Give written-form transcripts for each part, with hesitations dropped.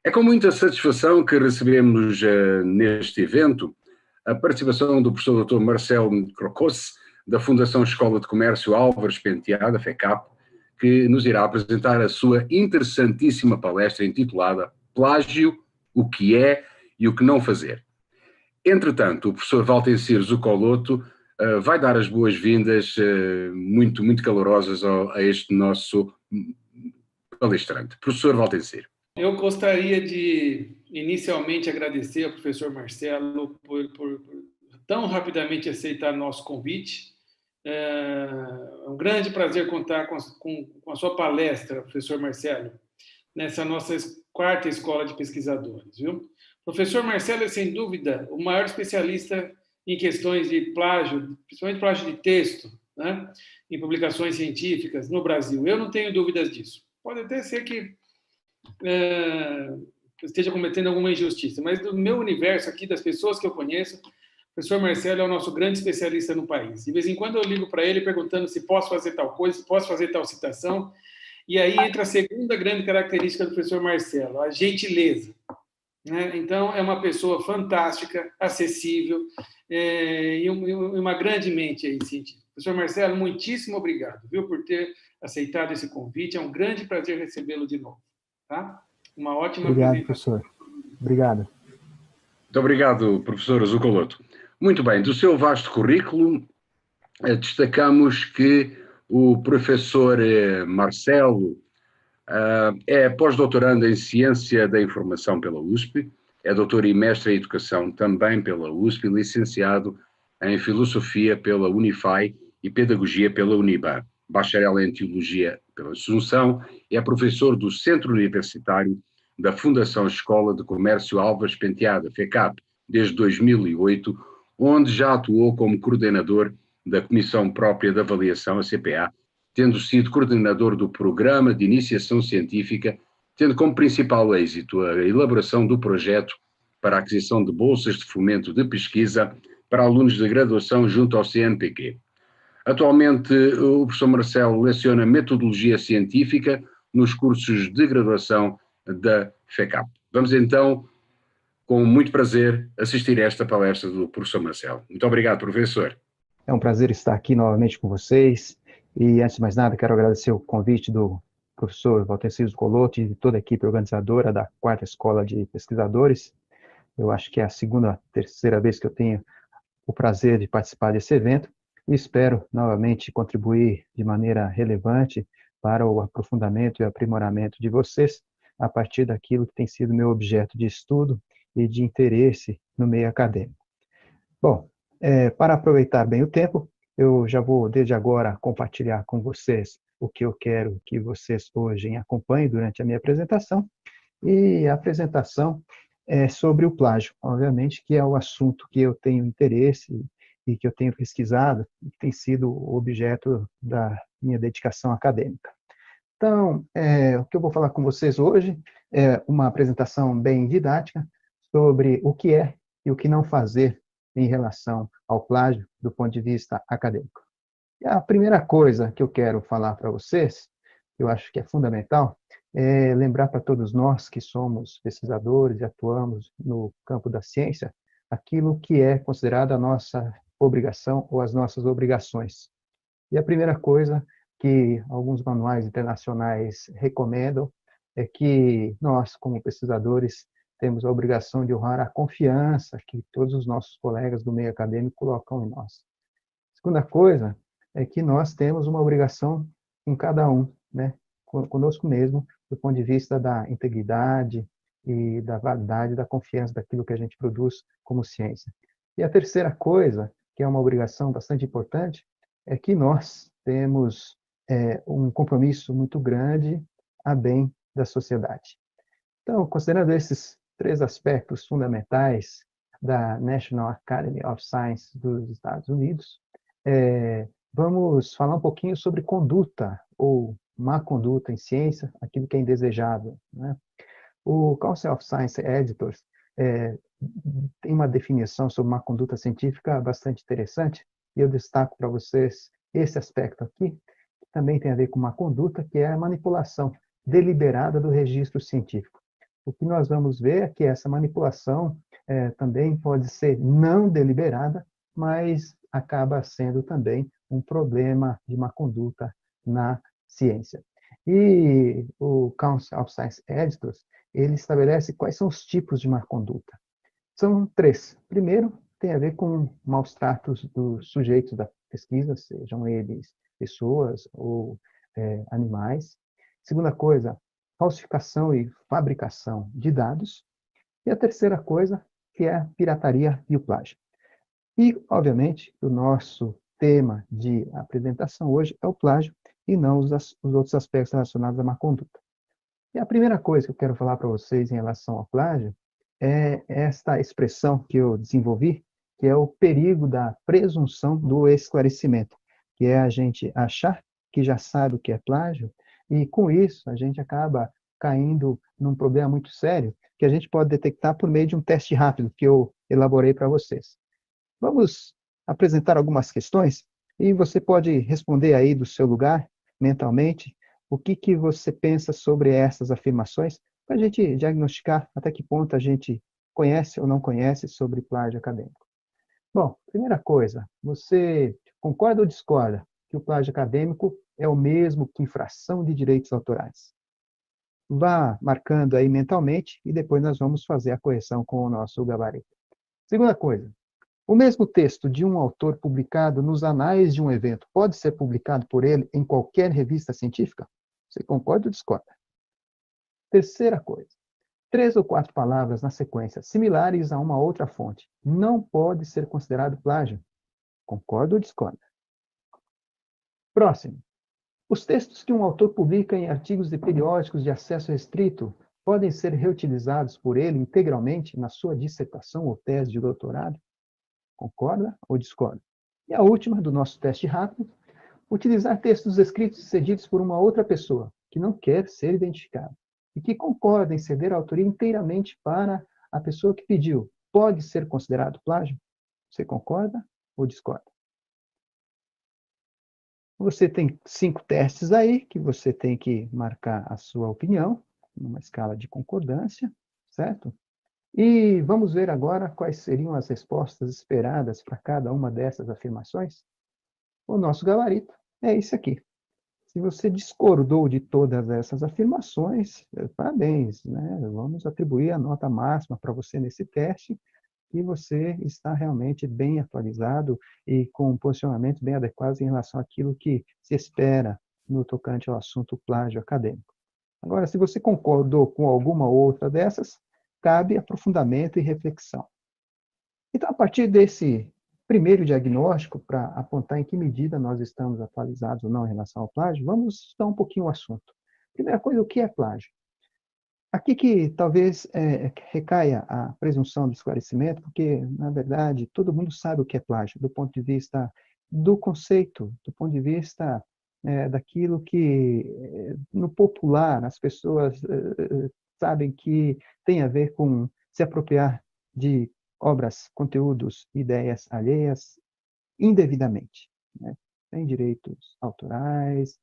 É com muita satisfação que recebemos neste evento a participação do professor Dr. Marcelo Crocos, da Fundação Escola de Comércio Álvares Penteado, FECAP, que nos irá apresentar a sua interessantíssima palestra intitulada Plágio, o que é e o que não fazer. Entretanto, o professor Valtencir Zucoloto vai dar as boas-vindas muito calorosas a este nosso palestrante. Professor Valtencir. Eu gostaria de, inicialmente, agradecer ao professor Marcelo por tão rapidamente aceitar nosso convite. É um grande prazer contar com a sua palestra, professor Marcelo, nessa nossa quarta escola de pesquisadores. Viu? O professor Marcelo é, sem dúvida, o maior especialista em questões de plágio, principalmente plágio de texto, né, em publicações científicas no Brasil. Eu não tenho dúvidas disso. Pode até ser que esteja cometendo alguma injustiça, mas do meu universo aqui, das pessoas que eu conheço, o professor Marcelo é o nosso grande especialista no país. De vez em quando eu ligo para ele perguntando se posso fazer tal coisa, se posso fazer tal citação, e aí entra a segunda grande característica do professor Marcelo, a gentileza. Né? Então, é uma pessoa fantástica, acessível, e uma grande mente aí, científica. Professor Marcelo, muitíssimo obrigado, viu, por ter aceitado esse convite. É um grande prazer recebê-lo de novo. Tá? Uma ótima apresentação. Professor. Obrigado. Muito obrigado, professor Zucoloto. Muito bem, do seu vasto currículo, destacamos que o professor Marcelo é pós-doutorando em Ciência da Informação pela USP, é doutor e mestre em Educação também pela USP, licenciado em Filosofia pela Unify e Pedagogia pela Uniban, bacharel em Teologia pela Assunção, e é professor do Centro Universitário da Fundação Escola de Comércio Álvares Penteado, FECAP, desde 2008, onde já atuou como coordenador da Comissão Própria de Avaliação, a CPA, tendo sido coordenador do Programa de Iniciação Científica, tendo como principal êxito a elaboração do projeto para a aquisição de bolsas de fomento de pesquisa para alunos de graduação junto ao CNPq. Atualmente, o professor Marcelo leciona Metodologia Científica nos cursos de graduação da FECAP. Vamos então, com muito prazer, assistir a esta palestra do professor Marcelo. Muito obrigado, professor. É um prazer estar aqui novamente com vocês. E, antes de mais nada, quero agradecer o convite do professor Valtencir Zucoloto e de toda a equipe organizadora da quarta escola de pesquisadores. Eu acho que é a segunda, terceira vez que eu tenho o prazer de participar desse evento e espero novamente contribuir de maneira relevante para o aprofundamento e aprimoramento de vocês a partir daquilo que tem sido meu objeto de estudo e de interesse no meio acadêmico. Bom, para aproveitar bem o tempo, eu já vou, desde agora, compartilhar com vocês o que eu quero que vocês hoje acompanhem durante a minha apresentação. E a apresentação é sobre o plágio, obviamente, que é o assunto que eu tenho interesse e que eu tenho pesquisado e que tem sido o objeto da minha dedicação acadêmica. Então, o que eu vou falar com vocês hoje é uma apresentação bem didática sobre o que é e o que não fazer em relação ao plágio do ponto de vista acadêmico. E a primeira coisa que eu quero falar para vocês, eu acho que é fundamental, é lembrar para todos nós que somos pesquisadores e atuamos no campo da ciência, aquilo que é considerado a nossa obrigação ou as nossas obrigações. E a primeira coisa que alguns manuais internacionais recomendam é que nós, como pesquisadores, temos a obrigação de honrar a confiança que todos os nossos colegas do meio acadêmico colocam em nós. A segunda coisa é que nós temos uma obrigação com cada um, né, conosco mesmo, do ponto de vista da integridade e da validade, da confiança daquilo que a gente produz como ciência. E a terceira coisa, que é uma obrigação bastante importante, é que nós temos um compromisso muito grande a bem da sociedade. Então, considerando esses três aspectos fundamentais da National Academy of Sciences dos Estados Unidos, vamos falar um pouquinho sobre conduta ou má conduta em ciência, aquilo que é indesejável, né? O Council of Science Editors tem uma definição sobre má conduta científica bastante interessante, e eu destaco para vocês esse aspecto aqui, que também tem a ver com má conduta, que é a manipulação deliberada do registro científico. o que nós vamos ver é que essa manipulação também pode ser não deliberada, mas acaba sendo também um problema de má conduta na ciência. E o Council of Science Editors, ele estabelece quais são os tipos de má conduta. São 3. Primeiro, tem a ver com maus tratos dos sujeitos da pesquisa, sejam eles pessoas ou animais. Segunda coisa, falsificação e fabricação de dados. E a terceira coisa, que é a pirataria e o plágio. E, obviamente, o nosso tema de apresentação hoje é o plágio e não os outros aspectos relacionados à má conduta. E a primeira coisa que eu quero falar para vocês em relação ao plágio é esta expressão que eu desenvolvi, que é o perigo da presunção do esclarecimento, que é a gente achar que já sabe o que é plágio, e com isso a gente acaba caindo num problema muito sério, que a gente pode detectar por meio de um teste rápido que eu elaborei para vocês. Vamos apresentar algumas questões e você pode responder aí do seu lugar, mentalmente, o que você pensa sobre essas afirmações, para a gente diagnosticar até que ponto a gente conhece ou não conhece sobre plágio acadêmico. Bom, primeira coisa, você concorda ou discorda que o plágio acadêmico é o mesmo que infração de direitos autorais? Vá marcando aí mentalmente e depois nós vamos fazer a correção com o nosso gabarito. Segunda coisa, o mesmo texto de um autor publicado nos anais de um evento pode ser publicado por ele em qualquer revista científica? Você concorda ou discorda? Terceira coisa, 3 ou 4 palavras na sequência similares a uma outra fonte não pode ser considerado plágio? Concorda ou discorda? Próximo. Os textos que um autor publica em artigos de periódicos de acesso restrito podem ser reutilizados por ele integralmente na sua dissertação ou tese de doutorado? Concorda ou discorda? E a última, do nosso teste rápido, utilizar textos escritos e cedidos por uma outra pessoa, que não quer ser identificada, e que concorda em ceder a autoria inteiramente para a pessoa que pediu, pode ser considerado plágio? Você concorda ou discorda? Você tem 5 testes aí, que você tem que marcar a sua opinião, numa escala de concordância, certo? E vamos ver agora quais seriam as respostas esperadas para cada uma dessas afirmações? O nosso gabarito é esse aqui. Se você discordou de todas essas afirmações, parabéns, né? Vamos atribuir a nota máxima para você nesse teste, e você está realmente bem atualizado e com posicionamentos bem adequados em relação àquilo que se espera no tocante ao assunto plágio acadêmico. Agora, se você concordou com alguma outra dessas, cabe aprofundamento e reflexão. Então, a partir desse primeiro diagnóstico, para apontar em que medida nós estamos atualizados ou não em relação ao plágio, vamos estudar um pouquinho o assunto. Primeira coisa, o que é plágio? Aqui que talvez recaia a presunção do esclarecimento, porque, na verdade, todo mundo sabe o que é plágio, do ponto de vista do conceito, do ponto de vista daquilo que, no popular, as pessoas sabem que tem a ver com se apropriar de obras, conteúdos, ideias alheias indevidamente, né? Sem direitos autorais,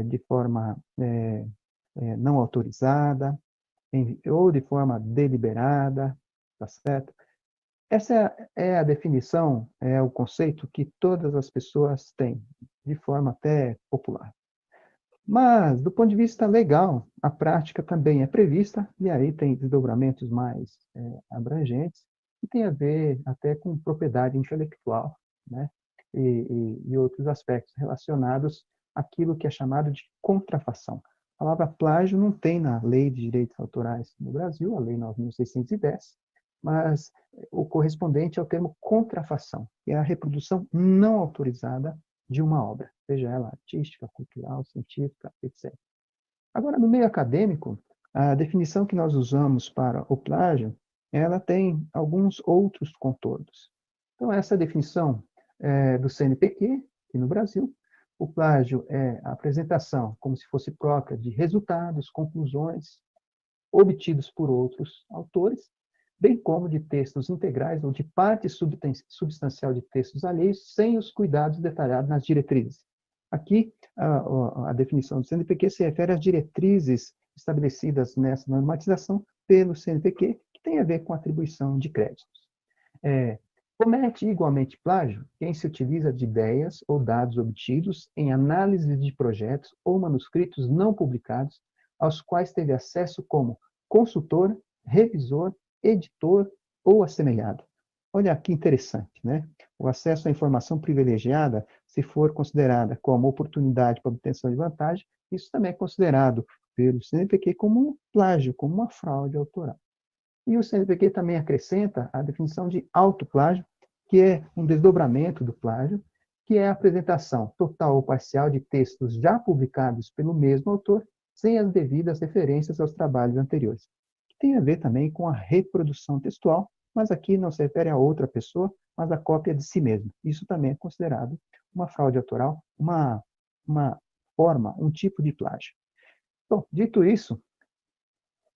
de forma não autorizada, ou de forma deliberada, tá certo? Essa é a definição, é o conceito que todas as pessoas têm, de forma até popular. Mas, do ponto de vista legal, a prática também é prevista, e aí tem desdobramentos mais abrangentes, que tem a ver até com propriedade intelectual, né? E outros aspectos relacionados àquilo que é chamado de contrafação. A palavra plágio não tem na Lei de Direitos Autorais no Brasil, a Lei 9.610, mas o correspondente é o termo contrafação, que é a reprodução não autorizada de uma obra, seja ela artística, cultural, científica, etc. Agora, no meio acadêmico, a definição que nós usamos para o plágio, ela tem alguns outros contornos. Então, essa definição do CNPq, aqui no Brasil, o plágio é a apresentação, como se fosse própria, de resultados, conclusões obtidos por outros autores, bem como de textos integrais ou de parte substancial de textos alheios, sem os cuidados detalhados nas diretrizes. Aqui, a definição do CNPq se refere às diretrizes estabelecidas nessa normatização pelo CNPq, que tem a ver com atribuição de créditos. Comete igualmente plágio quem se utiliza de ideias ou dados obtidos em análise de projetos ou manuscritos não publicados, aos quais teve acesso como consultor, revisor, editor ou assemelhado. Olha que interessante, né? O acesso à informação privilegiada, se for considerada como oportunidade para obtenção de vantagem, isso também é considerado pelo CNPq como um plágio, como uma fraude autoral. E o CNPq também acrescenta a definição de autoplágio, que é um desdobramento do plágio, que é a apresentação total ou parcial de textos já publicados pelo mesmo autor, sem as devidas referências aos trabalhos anteriores. Que tem a ver também com a reprodução textual, mas aqui não se refere a outra pessoa, mas a cópia de si mesmo. Isso também é considerado uma fraude autoral, uma forma, um tipo de plágio. Bom, dito isso,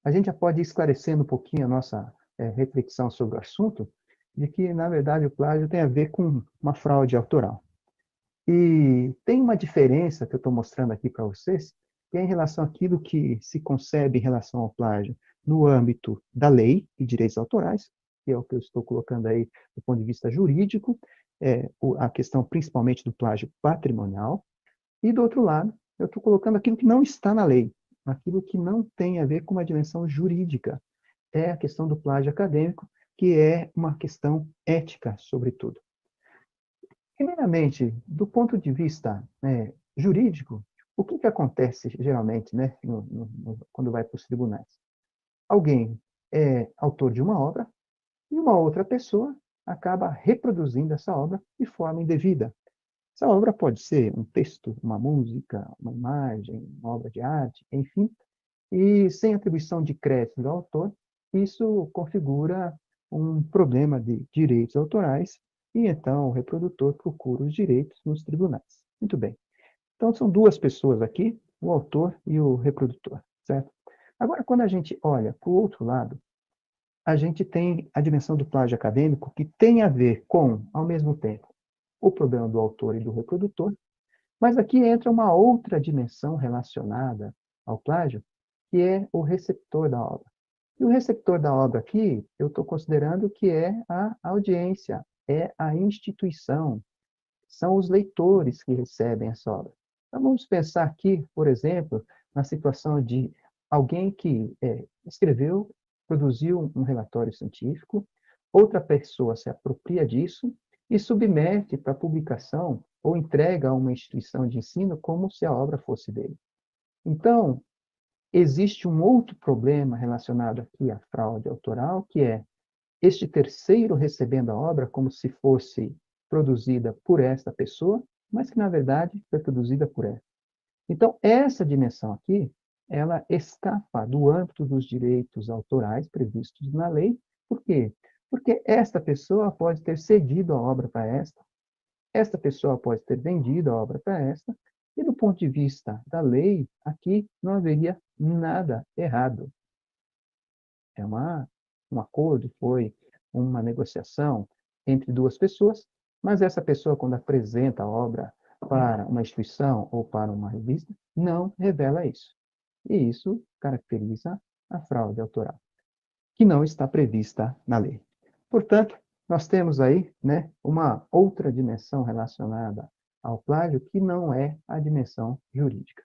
a gente já pode ir esclarecendo um pouquinho a nossa reflexão sobre o assunto, de que, na verdade, o plágio tem a ver com uma fraude autoral. E tem uma diferença que eu estou mostrando aqui para vocês, que é em relação àquilo que se concebe em relação ao plágio no âmbito da lei e direitos autorais, que é o que eu estou colocando aí do ponto de vista jurídico, a questão principalmente do plágio patrimonial, e do outro lado, eu estou colocando aquilo que não está na lei, aquilo que não tem a ver com uma dimensão jurídica, é a questão do plágio acadêmico, que é uma questão ética, sobretudo. Primeiramente, do ponto de vista jurídico, o que acontece geralmente, né, quando vai para os tribunais? Alguém é autor de uma obra e uma outra pessoa acaba reproduzindo essa obra de forma indevida. Essa obra pode ser um texto, uma música, uma imagem, uma obra de arte, enfim, e sem atribuição de crédito do autor, isso configura um problema de direitos autorais e então o reprodutor procura os direitos nos tribunais. Muito bem. Então são duas pessoas aqui, o autor e o reprodutor, certo? Agora, quando a gente olha para o outro lado, a gente tem a dimensão do plágio acadêmico que tem a ver com, ao mesmo tempo, o problema do autor e do reprodutor, mas aqui entra uma outra dimensão relacionada ao plágio, que é o receptor da obra. E o receptor da obra aqui, eu estou considerando que é a audiência, é a instituição, são os leitores que recebem essa obra. Então, vamos pensar aqui, por exemplo, na situação de alguém que escreveu, produziu um relatório científico, outra pessoa se apropria disso e submete para publicação ou entrega a uma instituição de ensino como se a obra fosse dele. Então, existe um outro problema relacionado aqui à fraude autoral, que é este terceiro recebendo a obra como se fosse produzida por esta pessoa, mas que, na verdade, foi produzida por ela. Então, essa dimensão aqui, ela escapa do âmbito dos direitos autorais previstos na lei. Por quê? Porque esta pessoa pode ter cedido a obra para esta pessoa pode ter vendido a obra para esta, e do ponto de vista da lei, aqui não haveria nada errado. É um acordo, foi uma negociação entre duas pessoas, mas essa pessoa, quando apresenta a obra para uma instituição ou para uma revista, não revela isso. E isso caracteriza a fraude autoral, que não está prevista na lei. Portanto, nós temos aí, né, uma outra dimensão relacionada ao plágio que não é a dimensão jurídica.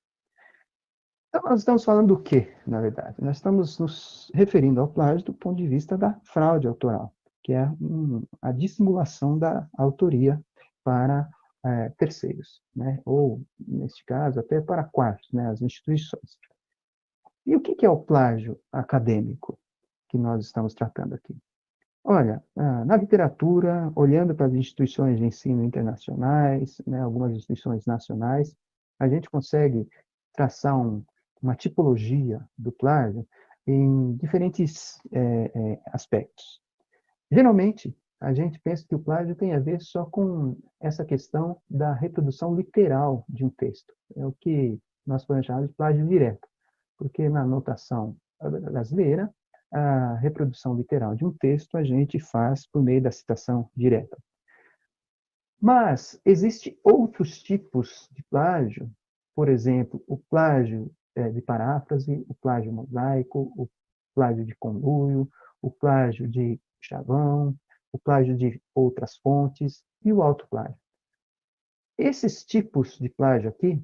Então, nós estamos falando do quê, na verdade? Nós estamos nos referindo ao plágio do ponto de vista da fraude autoral, que é a dissimulação da autoria para terceiros, né? Ou, neste caso, até para quartos, né? As instituições. E o que é o plágio acadêmico que nós estamos tratando aqui? Olha, na literatura, olhando para as instituições de ensino internacionais, né, algumas instituições nacionais, a gente consegue traçar uma tipologia do plágio em diferentes aspectos. Geralmente, a gente pensa que o plágio tem a ver só com essa questão da reprodução literal de um texto. É o que nós podemos chamar de plágio direto, porque na notação brasileira, a reprodução literal de um texto a gente faz por meio da citação direta. Mas existem outros tipos de plágio por exemplo, o plágio de paráfrase, o plágio mosaico, o plágio de conluio, o plágio de chavão, o plágio de outras fontes e o autoplágio. Esses tipos de plágio aqui,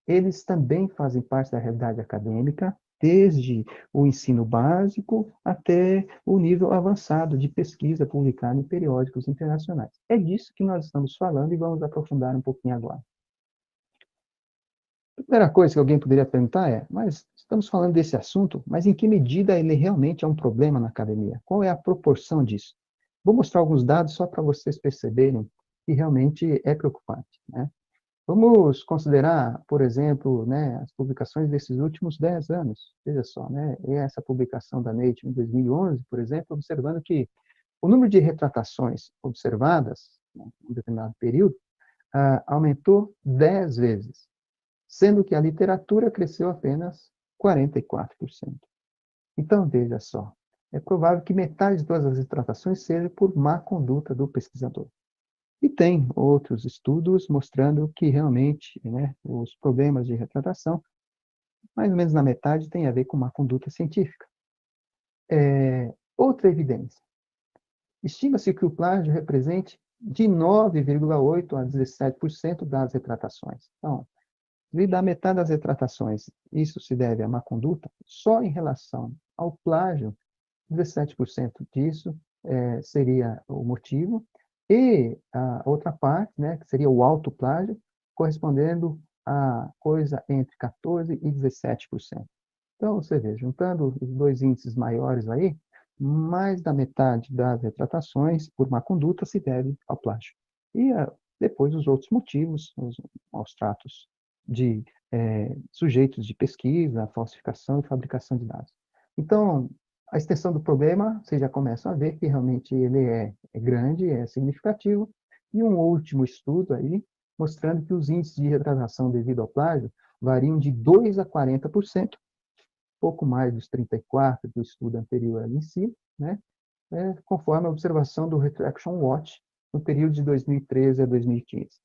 eles também fazem parte da realidade acadêmica, desde o ensino básico até o nível avançado de pesquisa publicada em periódicos internacionais. É disso que nós estamos falando e vamos aprofundar um pouquinho agora. A primeira coisa que alguém poderia perguntar é, mas estamos falando desse assunto, mas em que medida ele realmente é um problema na academia? Qual é a proporção disso? Vou mostrar alguns dados só para vocês perceberem que realmente é preocupante, né? Vamos considerar, por exemplo, né, as publicações desses últimos 10 anos. Veja só, né, essa publicação da Nature em 2011, por exemplo, observando que o número de retratações observadas em um determinado período aumentou 10 vezes, sendo que a literatura cresceu apenas 44%. Então, veja só, é provável que metade de todas as retratações seja por má conduta do pesquisador. E tem outros estudos mostrando que realmente, né, os problemas de retratação, mais ou menos na metade, tem a ver com má conduta científica. Outra evidência. Estima-se que o plágio represente de 9,8% a 17% das retratações. Então, da metade das retratações, isso se deve a má conduta, só em relação ao plágio, 17% disso seria o motivo, e a outra parte, né, que seria o autoplágio, correspondendo a coisa entre 14% e 17%. Então, você vê, juntando os dois índices maiores aí, mais da metade das retratações por má conduta se deve ao plágio. E depois os outros motivos, os maus tratos de sujeitos de pesquisa, falsificação e fabricação de dados. Então, a extensão do problema, vocês já começam a ver que realmente ele é grande, é significativo, e um último estudo aí, mostrando que os índices de retratação devido ao plágio variam de 2% a 40%, pouco mais dos 34% do estudo anterior ali em si, né? Conforme a observação do Retraction Watch no período de 2013 a 2015.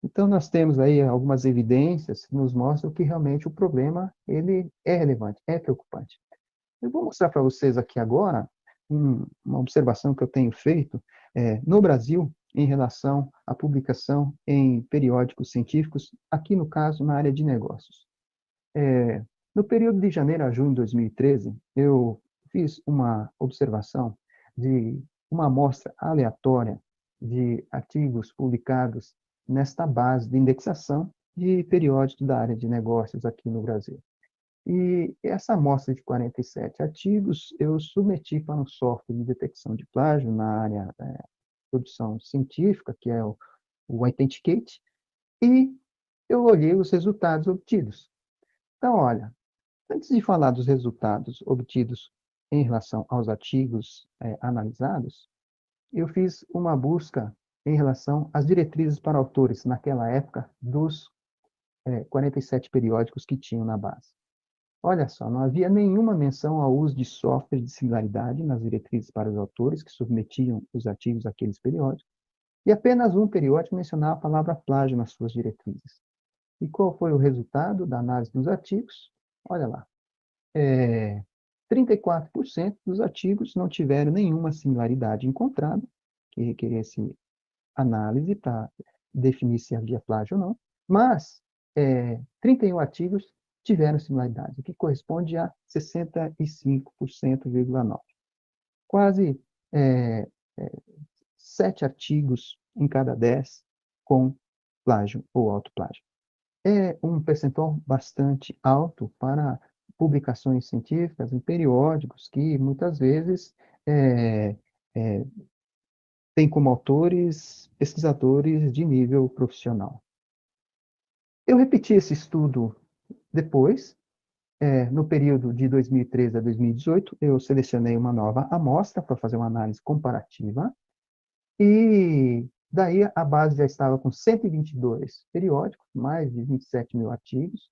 Então, nós temos aí algumas evidências que nos mostram que realmente o problema ele é relevante, é preocupante. Eu vou mostrar para vocês aqui agora uma observação que eu tenho feito no Brasil em relação à publicação em periódicos científicos, aqui no caso na área de negócios. No período de janeiro a junho de 2013, eu fiz uma observação de uma amostra aleatória de artigos publicados nesta base de indexação de periódicos da área de negócios aqui no Brasil. E essa amostra de 47 artigos eu submeti para um software de detecção de plágio na área de produção científica, que é o Authenticate, e eu olhei os resultados obtidos. Então, olha, antes de falar dos resultados obtidos em relação aos artigos analisados, eu fiz uma busca em relação às diretrizes para autores, naquela época, dos 47 periódicos que tinham na base. Olha só, não havia nenhuma menção ao uso de software de similaridade nas diretrizes para os autores que submetiam os artigos àqueles periódicos, e apenas um periódico mencionava a palavra plágio nas suas diretrizes. E qual foi o resultado da análise dos artigos? Olha lá. 34% dos artigos não tiveram nenhuma similaridade encontrada, que requeresse análise para definir se havia plágio ou não, mas 31 artigos tiveram similaridade, o que corresponde a 65,9%. Quase 7 artigos em cada 10 com plágio ou autoplágio. É um percentual bastante alto para publicações científicas em periódicos que muitas vezes têm como autores pesquisadores de nível profissional. Eu repeti esse estudo depois, no período de 2013 a 2018, eu selecionei uma nova amostra para fazer uma análise comparativa, e daí a base já estava com 122 periódicos, mais de 27 mil artigos,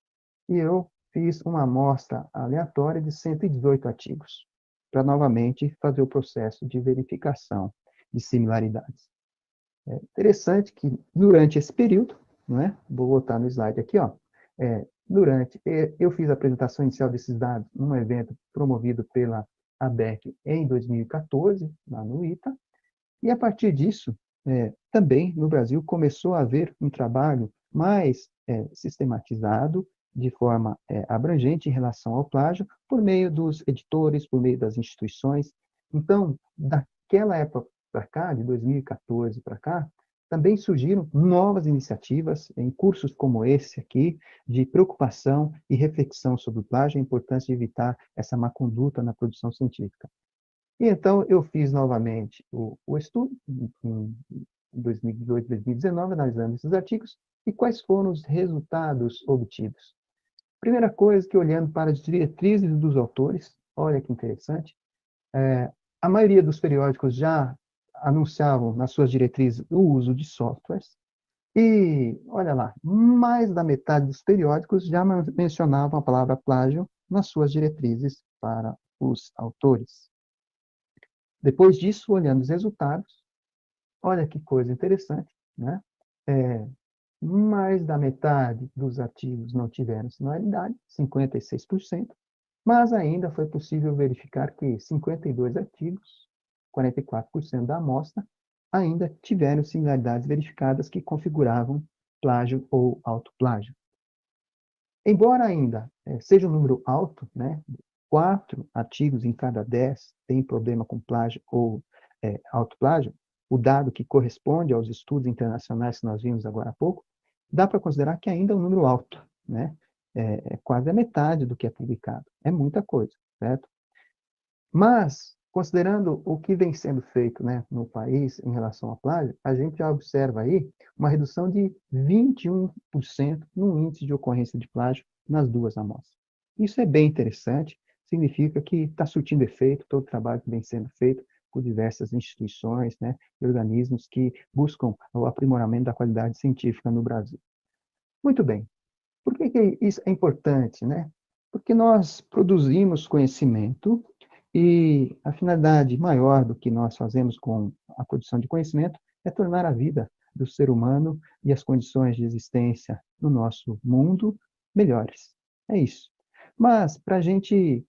e eu fiz uma amostra aleatória de 118 artigos, para novamente fazer o processo de verificação de similaridades. É interessante que durante esse período, vou voltar no slide aqui, Eu fiz a apresentação inicial desses dados num evento promovido pela ABEC em 2014, lá no ITA, e a partir disso, também no Brasil começou a haver um trabalho mais sistematizado, de forma abrangente em relação ao plágio, por meio dos editores, por meio das instituições. Então, daquela época para cá, de 2014 para cá, também surgiram novas iniciativas em cursos como esse aqui, de preocupação e reflexão sobre o plágio, a importância de evitar essa má conduta na produção científica. E então eu fiz novamente o estudo, em 2018, 2019, analisando esses artigos, e quais foram os resultados obtidos. Primeira coisa que, olhando para as diretrizes dos autores, olha que interessante, a maioria dos periódicos já anunciavam nas suas diretrizes o uso de softwares, e, olha lá, mais da metade dos periódicos já mencionavam a palavra plágio nas suas diretrizes para os autores. Depois disso, olhando os resultados, olha que coisa interessante, né? Mais da metade dos artigos não tiveram sinalidade, 56%, mas ainda foi possível verificar que 52 artigos, 44% da amostra, ainda tiveram similaridades verificadas que configuravam plágio ou autoplágio. Embora ainda seja um número alto, né, 4 artigos em cada 10 têm problema com plágio ou autoplágio, o dado que corresponde aos estudos internacionais que nós vimos agora há pouco, dá para considerar que ainda é um número alto, né? É quase a metade do que é publicado. É muita coisa, certo? Mas, considerando o que vem sendo feito, né, no país em relação ao plágio, a gente já observa aí uma redução de 21% no índice de ocorrência de plágio nas duas amostras. Isso é bem interessante, significa que está surtindo efeito todo o trabalho que vem sendo feito por diversas instituições, né, e organismos que buscam o aprimoramento da qualidade científica no Brasil. Muito bem. Por que isso é importante, né? Porque nós produzimos conhecimento e a finalidade maior do que nós fazemos com a produção de conhecimento é tornar a vida do ser humano e as condições de existência no nosso mundo melhores. É isso. Mas, para a gente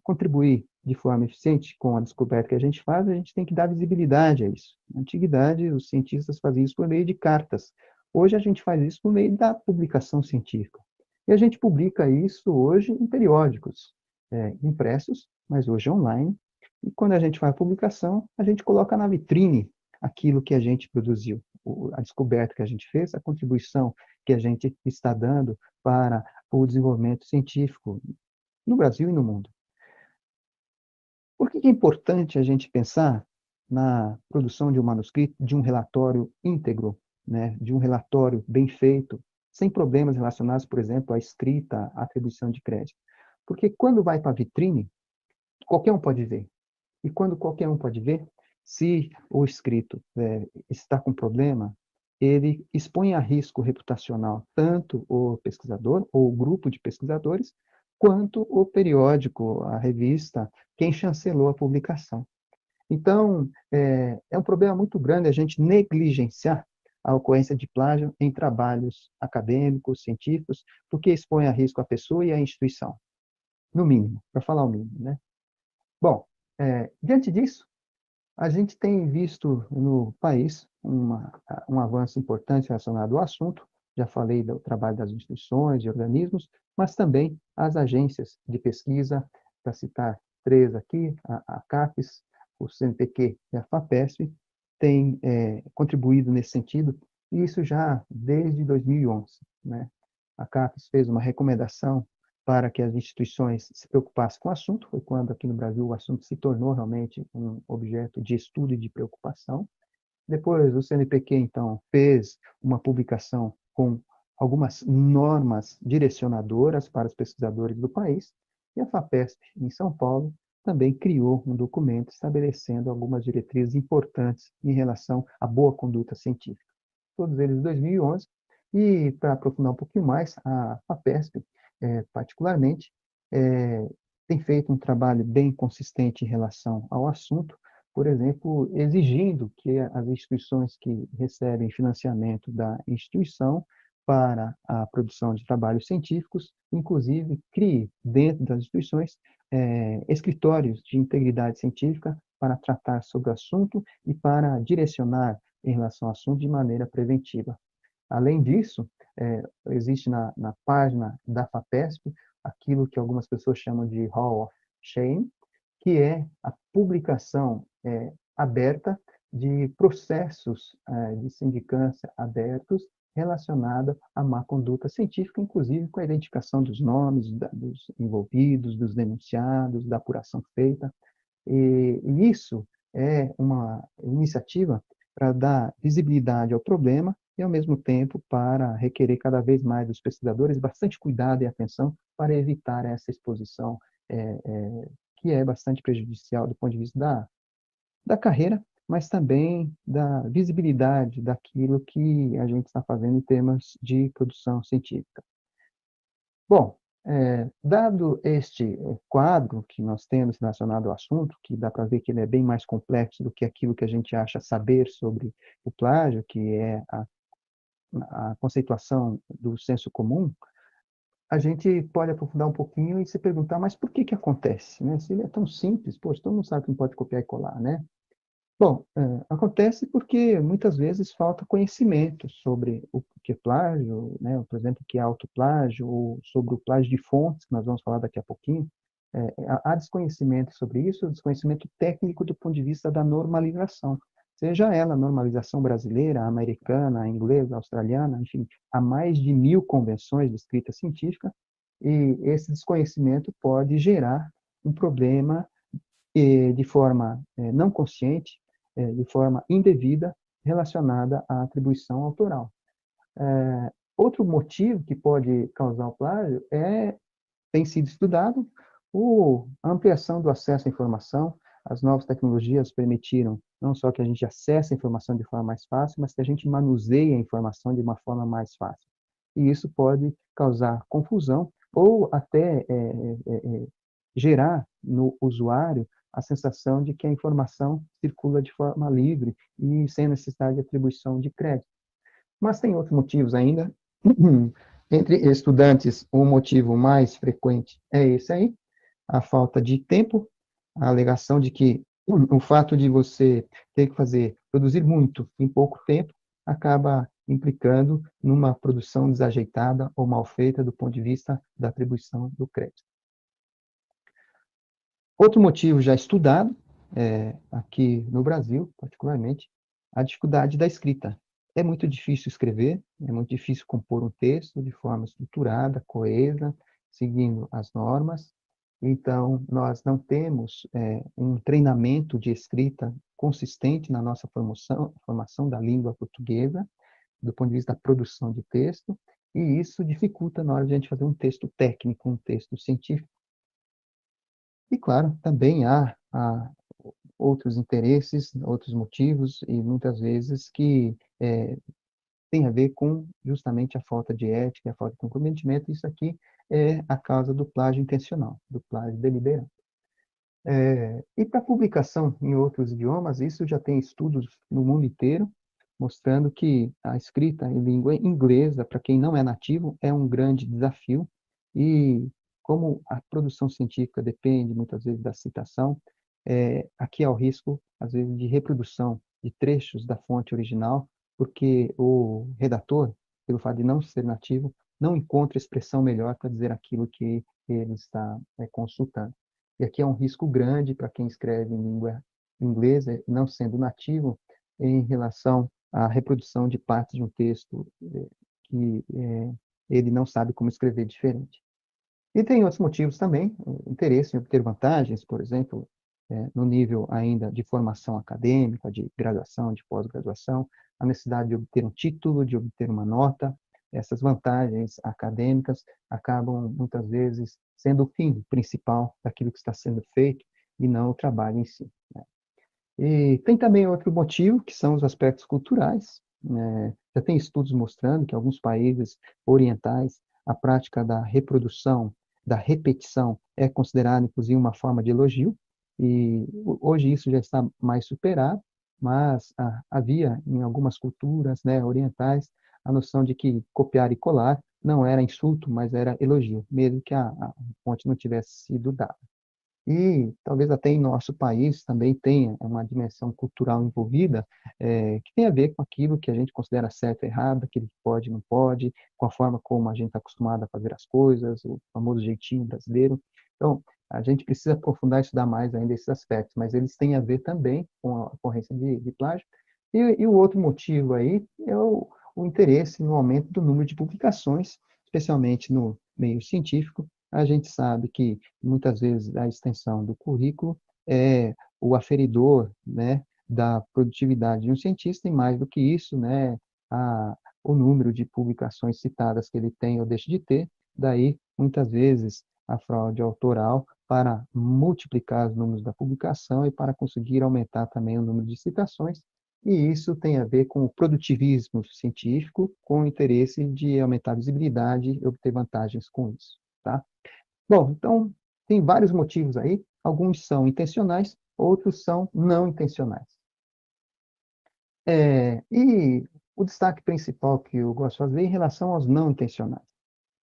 contribuir de forma eficiente com a descoberta que a gente faz, a gente tem que dar visibilidade a isso. Na antiguidade, os cientistas faziam isso por meio de cartas. Hoje, a gente faz isso por meio da publicação científica. E a gente publica isso hoje em periódicos impressos, mas hoje online. E quando a gente faz a publicação, a gente coloca na vitrine aquilo que a gente produziu, a descoberta que a gente fez, a contribuição que a gente está dando para o desenvolvimento científico no Brasil e no mundo. Por que é importante a gente pensar na produção de um manuscrito, de um relatório íntegro, né, de um relatório bem feito, sem problemas relacionados, por exemplo, à escrita, à atribuição de crédito? Porque quando vai para a vitrine, qualquer um pode ver. E quando qualquer um pode ver, se o escrito está com problema, ele expõe a risco reputacional tanto o pesquisador ou o grupo de pesquisadores, quanto o periódico, a revista, quem chancelou a publicação. Então, é um problema muito grande a gente negligenciar a ocorrência de plágio em trabalhos acadêmicos, científicos, porque expõe a risco a pessoa e a instituição, no mínimo, para falar o mínimo, né? Bom, diante disso, a gente tem visto no país um avanço importante relacionado ao assunto. Já falei do trabalho das instituições e organismos, mas também as agências de pesquisa, para citar três aqui, a CAPES, o CNPq e a FAPESP, têm contribuído nesse sentido, e isso já desde 2011, né? A CAPES fez uma recomendação para que as instituições se preocupassem com o assunto, foi quando aqui no Brasil o assunto se tornou realmente um objeto de estudo e de preocupação. Depois o CNPq, então, fez uma publicação com algumas normas direcionadoras para os pesquisadores do país, e a FAPESP, em São Paulo, também criou um documento estabelecendo algumas diretrizes importantes em relação à boa conduta científica. Todos eles em 2011, e para aprofundar um pouquinho mais, a FAPESP, particularmente, tem feito um trabalho bem consistente em relação ao assunto, por exemplo, exigindo que as instituições que recebem financiamento da instituição para a produção de trabalhos científicos, inclusive crie dentro das instituições escritórios de integridade científica para tratar sobre o assunto e para direcionar em relação ao assunto de maneira preventiva. Além disso, existe na página da FAPESP aquilo que algumas pessoas chamam de Hall of Shame, que é a publicação aberta de processos de sindicância abertos relacionada à má conduta científica, inclusive com a identificação dos nomes dos envolvidos, dos denunciados, da apuração feita. E isso é uma iniciativa para dar visibilidade ao problema e, ao mesmo tempo, para requerer cada vez mais dos pesquisadores bastante cuidado e atenção para evitar essa exposição que é bastante prejudicial do ponto de vista da carreira, mas também da visibilidade daquilo que a gente está fazendo em termos de produção científica. Bom, dado este quadro que nós temos relacionado ao assunto, que dá para ver que ele é bem mais complexo do que aquilo que a gente acha saber sobre o plágio, que é a conceituação do senso comum, a gente pode aprofundar um pouquinho e se perguntar, mas por que que acontece? Né? Se ele é tão simples, poxa, todo mundo sabe que não pode copiar e colar, né? Bom, acontece porque muitas vezes falta conhecimento sobre o que é plágio, né? Por exemplo, o que é autoplágio, ou sobre o plágio de fontes, que nós vamos falar daqui a pouquinho. Há desconhecimento sobre isso, desconhecimento técnico do ponto de vista da normalização. Seja ela a normalização brasileira, a americana, a inglesa, a australiana, enfim, há mais de 1000 convenções de escrita científica, e esse desconhecimento pode gerar um problema de forma não consciente, de forma indevida, relacionada à atribuição autoral. Outro motivo que pode causar o plágio tem sido estudado, a ampliação do acesso à informação. As novas tecnologias permitiram não só que a gente acesse a informação de forma mais fácil, mas que a gente manuseie a informação de uma forma mais fácil. E isso pode causar confusão ou até gerar no usuário a sensação de que a informação circula de forma livre e sem necessidade de atribuição de crédito. Mas tem outros motivos ainda. Entre estudantes, o motivo mais frequente é esse aí, a falta de tempo, a alegação de que o fato de você ter que produzir muito em pouco tempo, acaba implicando numa produção desajeitada ou mal feita do ponto de vista da atribuição do crédito. Outro motivo já estudado, aqui no Brasil, particularmente, a dificuldade da escrita. É muito difícil escrever, é muito difícil compor um texto de forma estruturada, coesa, seguindo as normas. Então, nós não temos um treinamento de escrita consistente na nossa formação da língua portuguesa, do ponto de vista da produção de texto, e isso dificulta na hora de a gente fazer um texto técnico, um texto científico. E, claro, também há outros interesses, outros motivos, e muitas vezes que tem a ver com justamente a falta de ética, a falta de comprometimento. Isso aqui é a causa do plágio intencional, do plágio deliberado. E para publicação em outros idiomas, isso já tem estudos no mundo inteiro, mostrando que a escrita em língua inglesa, para quem não é nativo, é um grande desafio, e como a produção científica depende muitas vezes da citação, aqui há o risco, às vezes, de reprodução de trechos da fonte original, porque o redator, pelo fato de não ser nativo, não encontra expressão melhor para dizer aquilo que ele está consultando. E aqui é um risco grande para quem escreve em língua inglesa, não sendo nativo, em relação à reprodução de partes de um texto que ele não sabe como escrever diferente. E tem outros motivos também, o interesse em obter vantagens, por exemplo, no nível ainda de formação acadêmica, de graduação, de pós-graduação, a necessidade de obter um título, de obter uma nota. Essas vantagens acadêmicas acabam, muitas vezes, sendo o fim principal daquilo que está sendo feito e não o trabalho em si. E tem também outro motivo, que são os aspectos culturais. Já tem estudos mostrando que em alguns países orientais a prática da reprodução, da repetição, é considerada, inclusive, uma forma de elogio, e hoje isso já está mais superado, mas havia em algumas culturas orientais a noção de que copiar e colar não era insulto, mas era elogio, mesmo que a fonte não tivesse sido dada. E talvez até em nosso país também tenha uma dimensão cultural envolvida, que tem a ver com aquilo que a gente considera certo e errado, aquilo que pode e não pode, com a forma como a gente está acostumado a fazer as coisas, o famoso jeitinho brasileiro. Então, a gente precisa aprofundar e estudar mais ainda esses aspectos, mas eles têm a ver também com a ocorrência de plágio. E o outro motivo aí é o interesse no aumento do número de publicações, especialmente no meio científico. A gente sabe que, muitas vezes, a extensão do currículo é o aferidor, né, da produtividade de um cientista, e mais do que isso, né, o número de publicações citadas que ele tem ou deixa de ter, daí, muitas vezes, a fraude autoral para multiplicar os números da publicação e para conseguir aumentar também o número de citações, e isso tem a ver com o produtivismo científico, com o interesse de aumentar a visibilidade e obter vantagens com isso, tá? Bom, então, tem vários motivos aí, alguns são intencionais, outros são não intencionais. E o destaque principal que eu gosto de fazer é em relação aos não intencionais,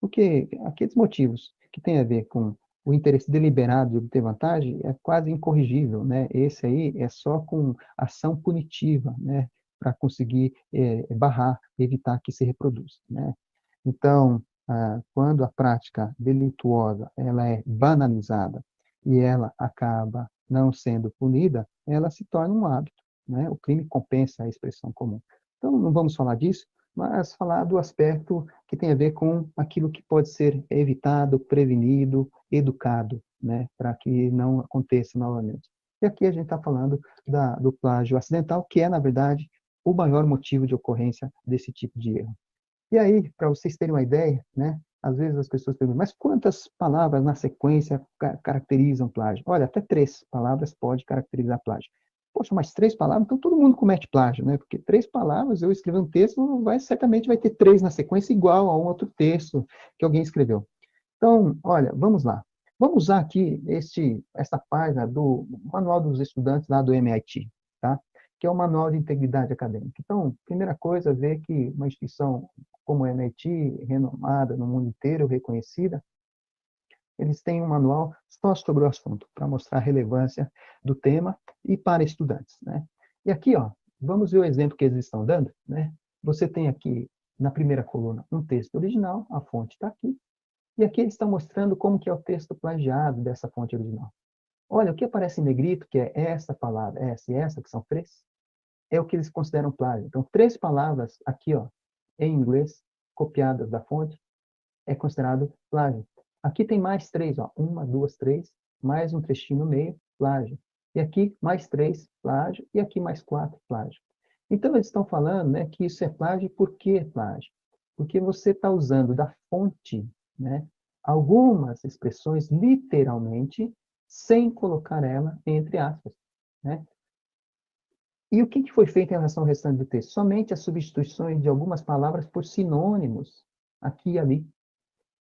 porque aqueles motivos que têm a ver com o interesse deliberado de obter vantagem é quase incorrigível, né? Esse aí é só com ação punitiva, né? Para conseguir barrar, evitar que se reproduza, né? Então, quando a prática delituosa ela é banalizada e ela acaba não sendo punida, ela se torna um hábito, né? O crime compensa a expressão comum. Então, não vamos falar disso, mas falar do aspecto que tem a ver com aquilo que pode ser evitado, prevenido, educado, né? Para que não aconteça novamente. E aqui a gente está falando do plágio acidental, que é, na verdade, o maior motivo de ocorrência desse tipo de erro. E aí, para vocês terem uma ideia, né? Às vezes as pessoas perguntam, mas quantas palavras na sequência caracterizam plágio? Olha, até 3 palavras pode caracterizar plágio. Poxa, mas 3 palavras? Então todo mundo comete plágio, né? Porque 3 palavras, eu escrever um texto, certamente vai ter 3 na sequência igual a um outro texto que alguém escreveu. Então, olha, vamos lá. Vamos usar aqui essa página do Manual dos Estudantes lá do MIT, tá? Que é o Manual de Integridade Acadêmica. Então, primeira coisa, ver que uma instituição como o MIT, renomada no mundo inteiro, reconhecida, eles têm um manual só sobre o assunto, para mostrar a relevância do tema e para estudantes, né? E aqui, ó, vamos ver o exemplo que eles estão dando, né? Você tem aqui, na primeira coluna, um texto original, a fonte está aqui, e aqui eles estão mostrando como que é o texto plagiado dessa fonte original. Olha, o que aparece em negrito, que é essa palavra, essa e essa, que são 3, é o que eles consideram plágio. Então, 3 palavras aqui, ó, em inglês, copiadas da fonte, é considerado plágio. Aqui tem mais 3, ó, 1, 2, 3, mais um trechinho no meio, plágio. E aqui mais 3, plágio, e aqui mais 4, plágio. Então, eles estão falando, né, que isso é plágio. Por que é plágio? Porque você está usando da fonte, né, algumas expressões literalmente, sem colocar ela entre aspas, né? E o que foi feito em relação ao restante do texto? Somente as substituições de algumas palavras por sinônimos, aqui e ali.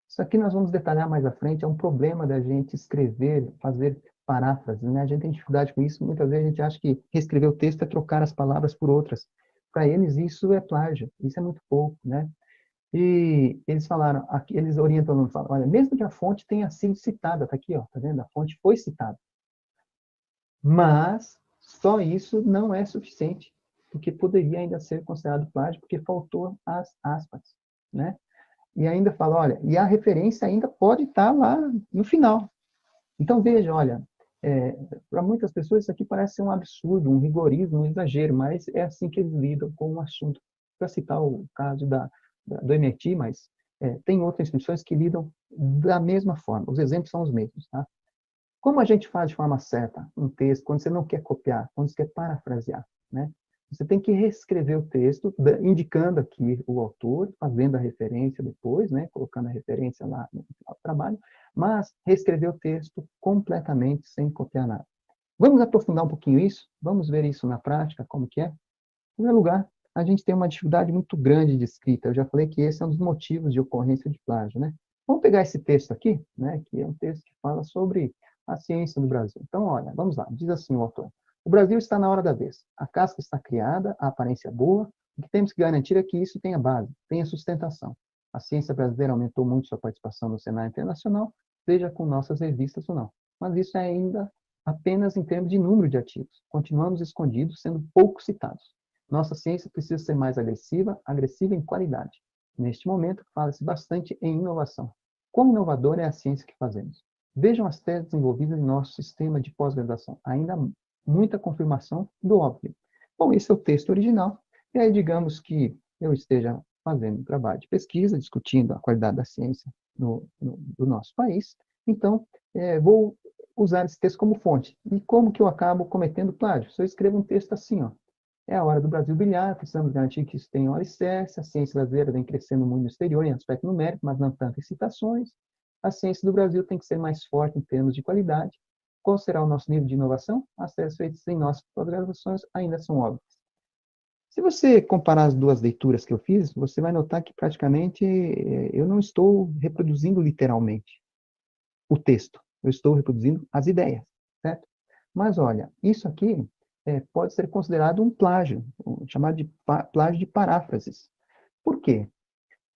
Isso aqui nós vamos detalhar mais à frente, é um problema da gente escrever, fazer paráfrases, né? A gente tem dificuldade com isso, muitas vezes a gente acha que reescrever o texto é trocar as palavras por outras. Para eles isso é plágio, isso é muito pouco, né? E eles falaram, aqui, eles orientam o aluno, falam, olha, mesmo que a fonte tenha sido citada, tá aqui, ó, tá vendo? A fonte foi citada. Mas só isso não é suficiente, porque poderia ainda ser considerado plágio, porque faltou as aspas, né? E ainda fala, olha, e a referência ainda pode estar lá no final. Então, veja, olha, para muitas pessoas isso aqui parece ser um absurdo, um rigorismo, um exagero, mas é assim que eles lidam com o assunto. Para citar o caso do MIT, mas tem outras instituições que lidam da mesma forma. Os exemplos são os mesmos, tá? Como a gente faz de forma certa um texto, quando você não quer copiar, quando você quer parafrasear, né? Você tem que reescrever o texto, indicando aqui o autor, fazendo a referência depois, né? Colocando a referência lá no final do trabalho, mas reescrever o texto completamente, sem copiar nada. Vamos aprofundar um pouquinho isso? Vamos ver isso na prática, como que é? Em primeiro lugar, a gente tem uma dificuldade muito grande de escrita. Eu já falei que esse é um dos motivos de ocorrência de plágio, né? Vamos pegar esse texto aqui, né? Que é um texto que fala sobre a ciência no Brasil. Então, olha, vamos lá. Diz assim o autor. O Brasil está na hora da vez. A casca está criada, a aparência boa, O que temos que garantir é que isso tenha base, tenha sustentação. A ciência brasileira aumentou muito sua participação no cenário internacional, seja com nossas revistas ou não. Mas isso é ainda apenas em termos de número de artigos. Continuamos escondidos, sendo pouco citados. Nossa ciência precisa ser mais agressiva, agressiva em qualidade. Neste momento, fala-se bastante em inovação. Quão inovadora é a ciência que fazemos? Vejam as teses desenvolvidas em nosso sistema de pós-graduação. Ainda há muita confirmação do óbvio. Bom, esse é o texto original. E aí, digamos que eu esteja fazendo um trabalho de pesquisa, discutindo a qualidade da ciência do nosso país. Então, vou usar esse texto como fonte. E como que eu acabo cometendo plágio? Se eu escrevo um texto assim, ó, é a hora do Brasil brilhar, precisamos garantir que isso tenha um alicerce, a ciência brasileira vem crescendo no mundo exterior em aspecto numérico, mas não tanto em citações. A ciência do Brasil tem que ser mais forte em termos de qualidade. Qual será o nosso nível de inovação? As teses feitas em nossas pós-graduações ainda são óbvias. Se você comparar as duas leituras que eu fiz, você vai notar que praticamente eu não estou reproduzindo literalmente o texto, eu estou reproduzindo as ideias, certo? Mas olha, isso aqui pode ser considerado um plágio, chamado de plágio de paráfrases. Por quê?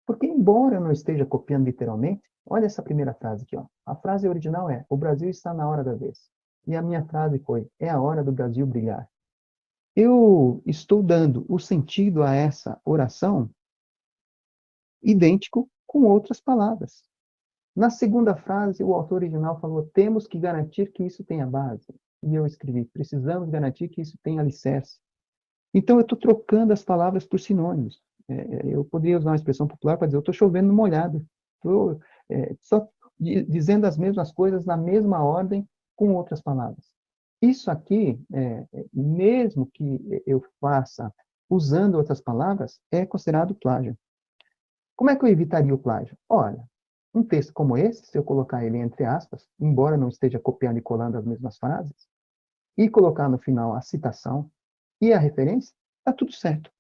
Porque, embora eu não esteja copiando literalmente, olha essa primeira frase aqui, ó. A frase original é: o Brasil está na hora da vez. E a minha frase foi: é a hora do Brasil brilhar. Eu estou dando o sentido a essa oração idêntico com outras palavras. Na segunda frase, o autor original falou: temos que garantir que isso tenha base. E eu escrevi: precisamos garantir que isso tenha alicerce. Então, eu estou trocando as palavras por sinônimos. Eu poderia usar uma expressão popular para dizer: eu estou chovendo no molhado. Estou só dizendo as mesmas coisas na mesma ordem com outras palavras. Isso aqui, mesmo que eu faça usando outras palavras, é considerado plágio. Como é que eu evitaria o plágio? Olha, um texto como esse, se eu colocar ele entre aspas, embora não esteja copiando e colando as mesmas frases, e colocar no final a citação e a referência, está tudo certo.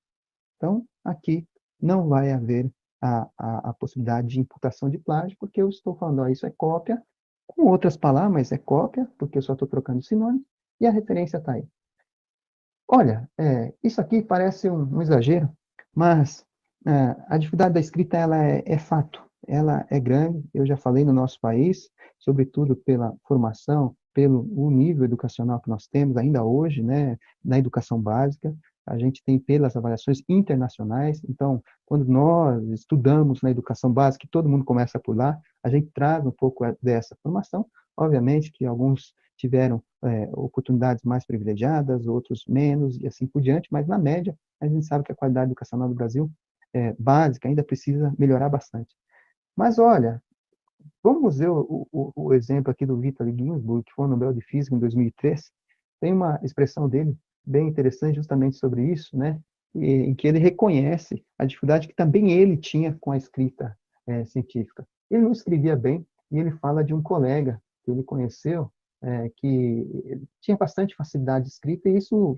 Então, aqui não vai haver a possibilidade de imputação de plágio, porque eu estou falando, ó, isso é cópia, com outras palavras, mas é cópia, porque eu só estou trocando sinônimo, e a referência está aí. Olha, isso aqui parece um exagero, mas a dificuldade da escrita ela é fato, ela é grande. Eu já falei no nosso país, sobretudo pela formação, pelo o nível educacional que nós temos ainda hoje, né, na educação básica. A gente tem pelas avaliações internacionais. Então, quando nós estudamos na educação básica, e todo mundo começa por lá, a gente traz um pouco dessa formação. Obviamente que alguns tiveram oportunidades mais privilegiadas, outros menos, e assim por diante, mas na média, a gente sabe que a qualidade educacional do Brasil, básica, ainda precisa melhorar bastante. Mas olha, vamos ver o exemplo aqui do Vitali Ginzburg, que foi o Nobel de Física em 2003, tem uma expressão dele bem interessante justamente sobre isso, né, em que ele reconhece a dificuldade que também ele tinha com a escrita científica. Ele não escrevia bem, e ele fala de um colega que ele conheceu, que tinha bastante facilidade de escrita, e isso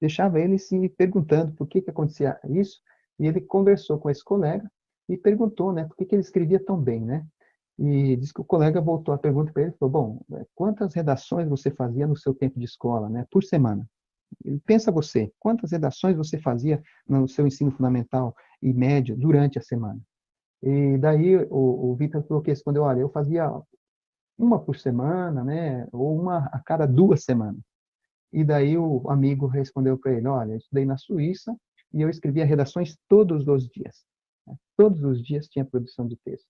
deixava ele se perguntando por que acontecia isso, e ele conversou com esse colega e perguntou, né, por que ele escrevia tão bem, né? E diz que o colega voltou a pergunta para ele e falou: bom, quantas redações você fazia no seu tempo de escola, né, por semana? Pensa você, quantas redações você fazia no seu ensino fundamental e médio durante a semana? E daí o Vitor falou que respondeu: olha, eu fazia uma por semana, né, ou uma a cada 2 semanas. E daí o amigo respondeu para ele: olha, eu estudei na Suíça e eu escrevia redações todos os dias. Todos os dias tinha produção de texto.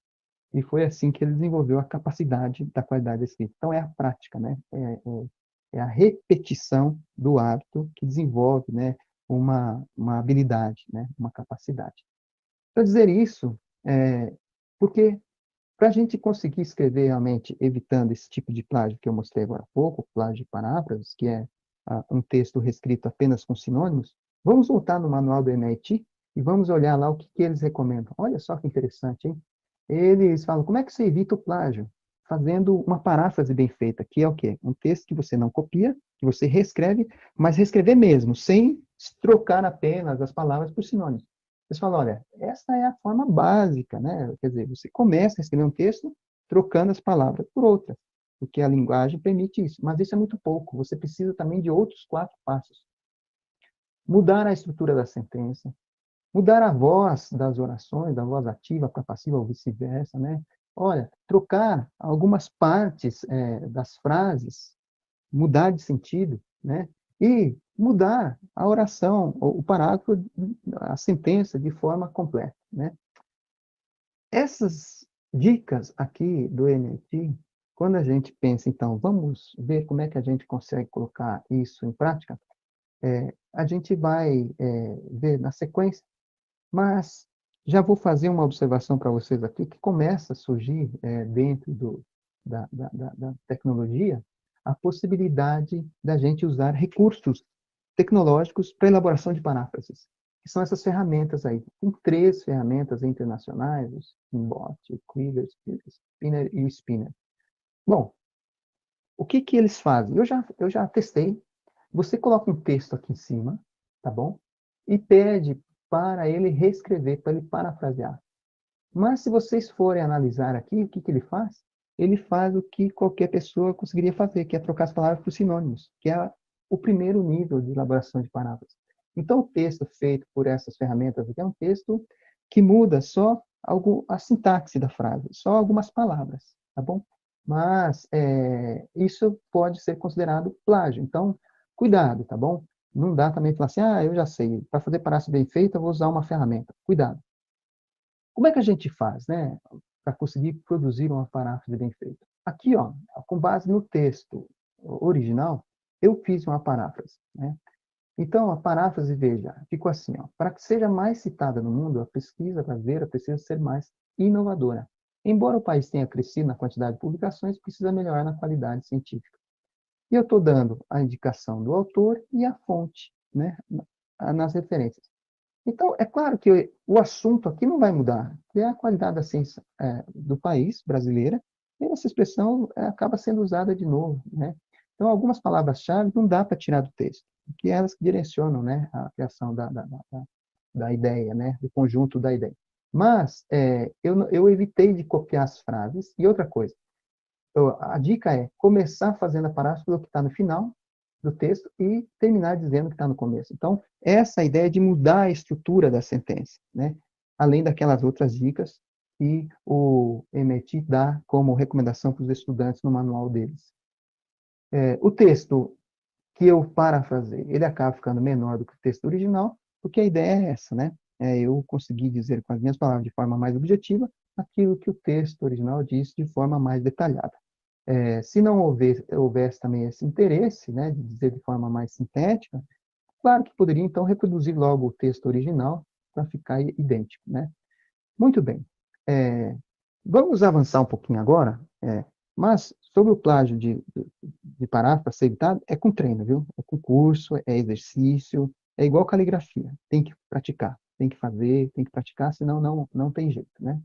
E foi assim que ele desenvolveu a capacidade da qualidade da escrita. Então, é a prática, né? É a repetição do hábito que desenvolve, né, uma habilidade, né, uma capacidade. Para dizer isso, porque para a gente conseguir escrever realmente evitando esse tipo de plágio que eu mostrei agora há pouco, plágio de paráfrases, que é um texto reescrito apenas com sinônimos, vamos voltar no manual do MIT e vamos olhar lá o que eles recomendam. Olha só que interessante, hein? Eles falam: como é que você evita o plágio? Fazendo uma paráfrase bem feita, que é o quê? Um texto que você não copia, que você reescreve, mas reescrever mesmo, sem trocar apenas as palavras por sinônimos. Eles falam: olha, essa é a forma básica, né? Quer dizer, você começa a escrever um texto trocando as palavras por outras, porque a linguagem permite isso. Mas isso é muito pouco. Você precisa também de outros 4 passos. Mudar a estrutura da sentença, Mudar a voz das orações, da voz ativa para passiva ou vice-versa, né? Olha, trocar algumas partes das frases, mudar de sentido, né? E mudar a oração, o parágrafo, a sentença de forma completa, né? Essas dicas aqui do NLP, quando a gente pensa, então, vamos ver como é que a gente consegue colocar isso em prática, a gente vai ver na sequência, mas já vou fazer uma observação para vocês aqui, que começa a surgir dentro da tecnologia a possibilidade da gente usar recursos tecnológicos para elaboração de paráfrases, que são essas ferramentas aí. Tem 3 ferramentas internacionais, o Steamboat, o Cleaver, Spinner e o Spinner. Bom, o que que eles fazem? Eu já testei. Você coloca um texto aqui em cima, tá bom? E pede para ele reescrever, para ele parafrasear. Mas se vocês forem analisar aqui, o que que ele faz? Ele faz o que qualquer pessoa conseguiria fazer, que é trocar as palavras por sinônimos, que é o primeiro nível de elaboração de palavras. Então, o texto feito por essas ferramentas aqui é um texto que muda só a sintaxe da frase, só algumas palavras, tá bom? Mas isso pode ser considerado plágio. Então, cuidado, tá bom? Não dá também falar assim, eu já sei, para fazer paráfrase bem feita, eu vou usar uma ferramenta. Cuidado. Como é que a gente faz, né, para conseguir produzir uma paráfrase bem feita? Aqui, ó, com base no texto original, eu fiz uma paráfrase, né? Então, a paráfrase, veja, ficou assim, ó, para que seja mais citada no mundo, a pesquisa brasileira precisa ser mais inovadora. Embora o país tenha crescido na quantidade de publicações, precisa melhorar na qualidade científica. E eu estou dando a indicação do autor e a fonte, né, nas referências. Então, é claro que o assunto aqui não vai mudar, que é a qualidade da ciência do país, brasileira, e essa expressão acaba sendo usada de novo, né? Então, algumas palavras-chave não dá para tirar do texto, porque elas que direcionam, né, a criação da ideia, né, do conjunto da ideia. Mas eu evitei de copiar as frases. E outra coisa, a dica é começar fazendo a paráfrase do que está no final do texto e terminar dizendo o que está no começo. Então, essa é a ideia de mudar a estrutura da sentença, né? Além daquelas outras dicas que o MIT dá como recomendação para os estudantes no manual deles. O texto que eu parafrasei, ele acaba ficando menor do que o texto original, porque a ideia é essa, né? Eu consegui dizer com as minhas palavras de forma mais objetiva aquilo que o texto original disse de forma mais detalhada. Se não houvesse também esse interesse, né, de dizer de forma mais sintética, claro que poderia, então, reproduzir logo o texto original para ficar idêntico, né? Muito bem. Vamos avançar um pouquinho agora, mas sobre o plágio de parágrafo para ser evitado, é com treino, viu? É com curso, é exercício, é igual caligrafia, tem que praticar, tem que fazer, tem que praticar, senão não tem jeito, né?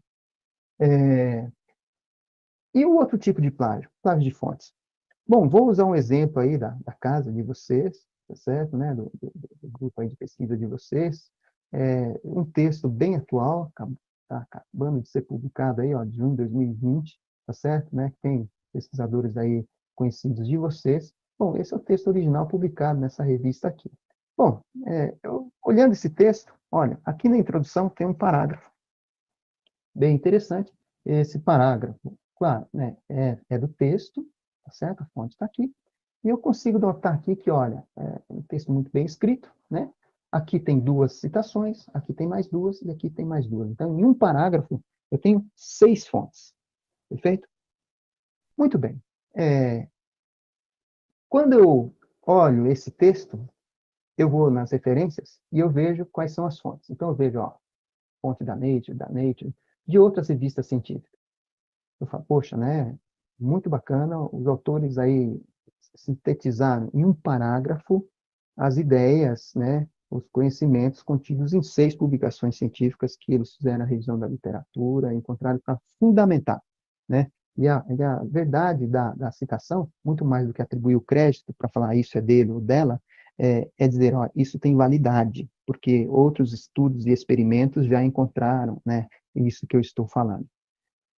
E o outro tipo de plágio? Plágio de fontes. Bom, vou usar um exemplo aí da casa de vocês, tá certo, né? Do grupo aí de pesquisa de vocês. Um texto bem atual, está acabando de ser publicado aí, ó, de junho de 2020, tá certo, né? Tem pesquisadores aí conhecidos de vocês. Bom, esse é o texto original publicado nessa revista aqui. Bom, olhando esse texto, olha, aqui na introdução tem um parágrafo bem interessante. Esse parágrafo, claro, né, é do texto, tá certo? A fonte está aqui. E eu consigo notar aqui que, olha, é um texto muito bem escrito, né? Aqui tem 2 citações, aqui tem mais 2 e aqui tem mais 2. Então, em um parágrafo, eu tenho 6 fontes. Perfeito? Muito bem. Quando eu olho esse texto, eu vou nas referências e eu vejo quais são as fontes. Então, eu vejo, ó, fonte da Nature, de outras revistas científicas. Eu falo, poxa, né? Muito bacana, os autores aí sintetizaram em um parágrafo as ideias, né? Os conhecimentos contidos em 6 publicações científicas que eles fizeram a revisão da literatura, encontraram para fundamentar, né? E a verdade da citação, muito mais do que atribuir o crédito para falar isso é dele ou dela, é dizer, ó, isso tem validade, porque outros estudos e experimentos já encontraram, né? Isso que eu estou falando.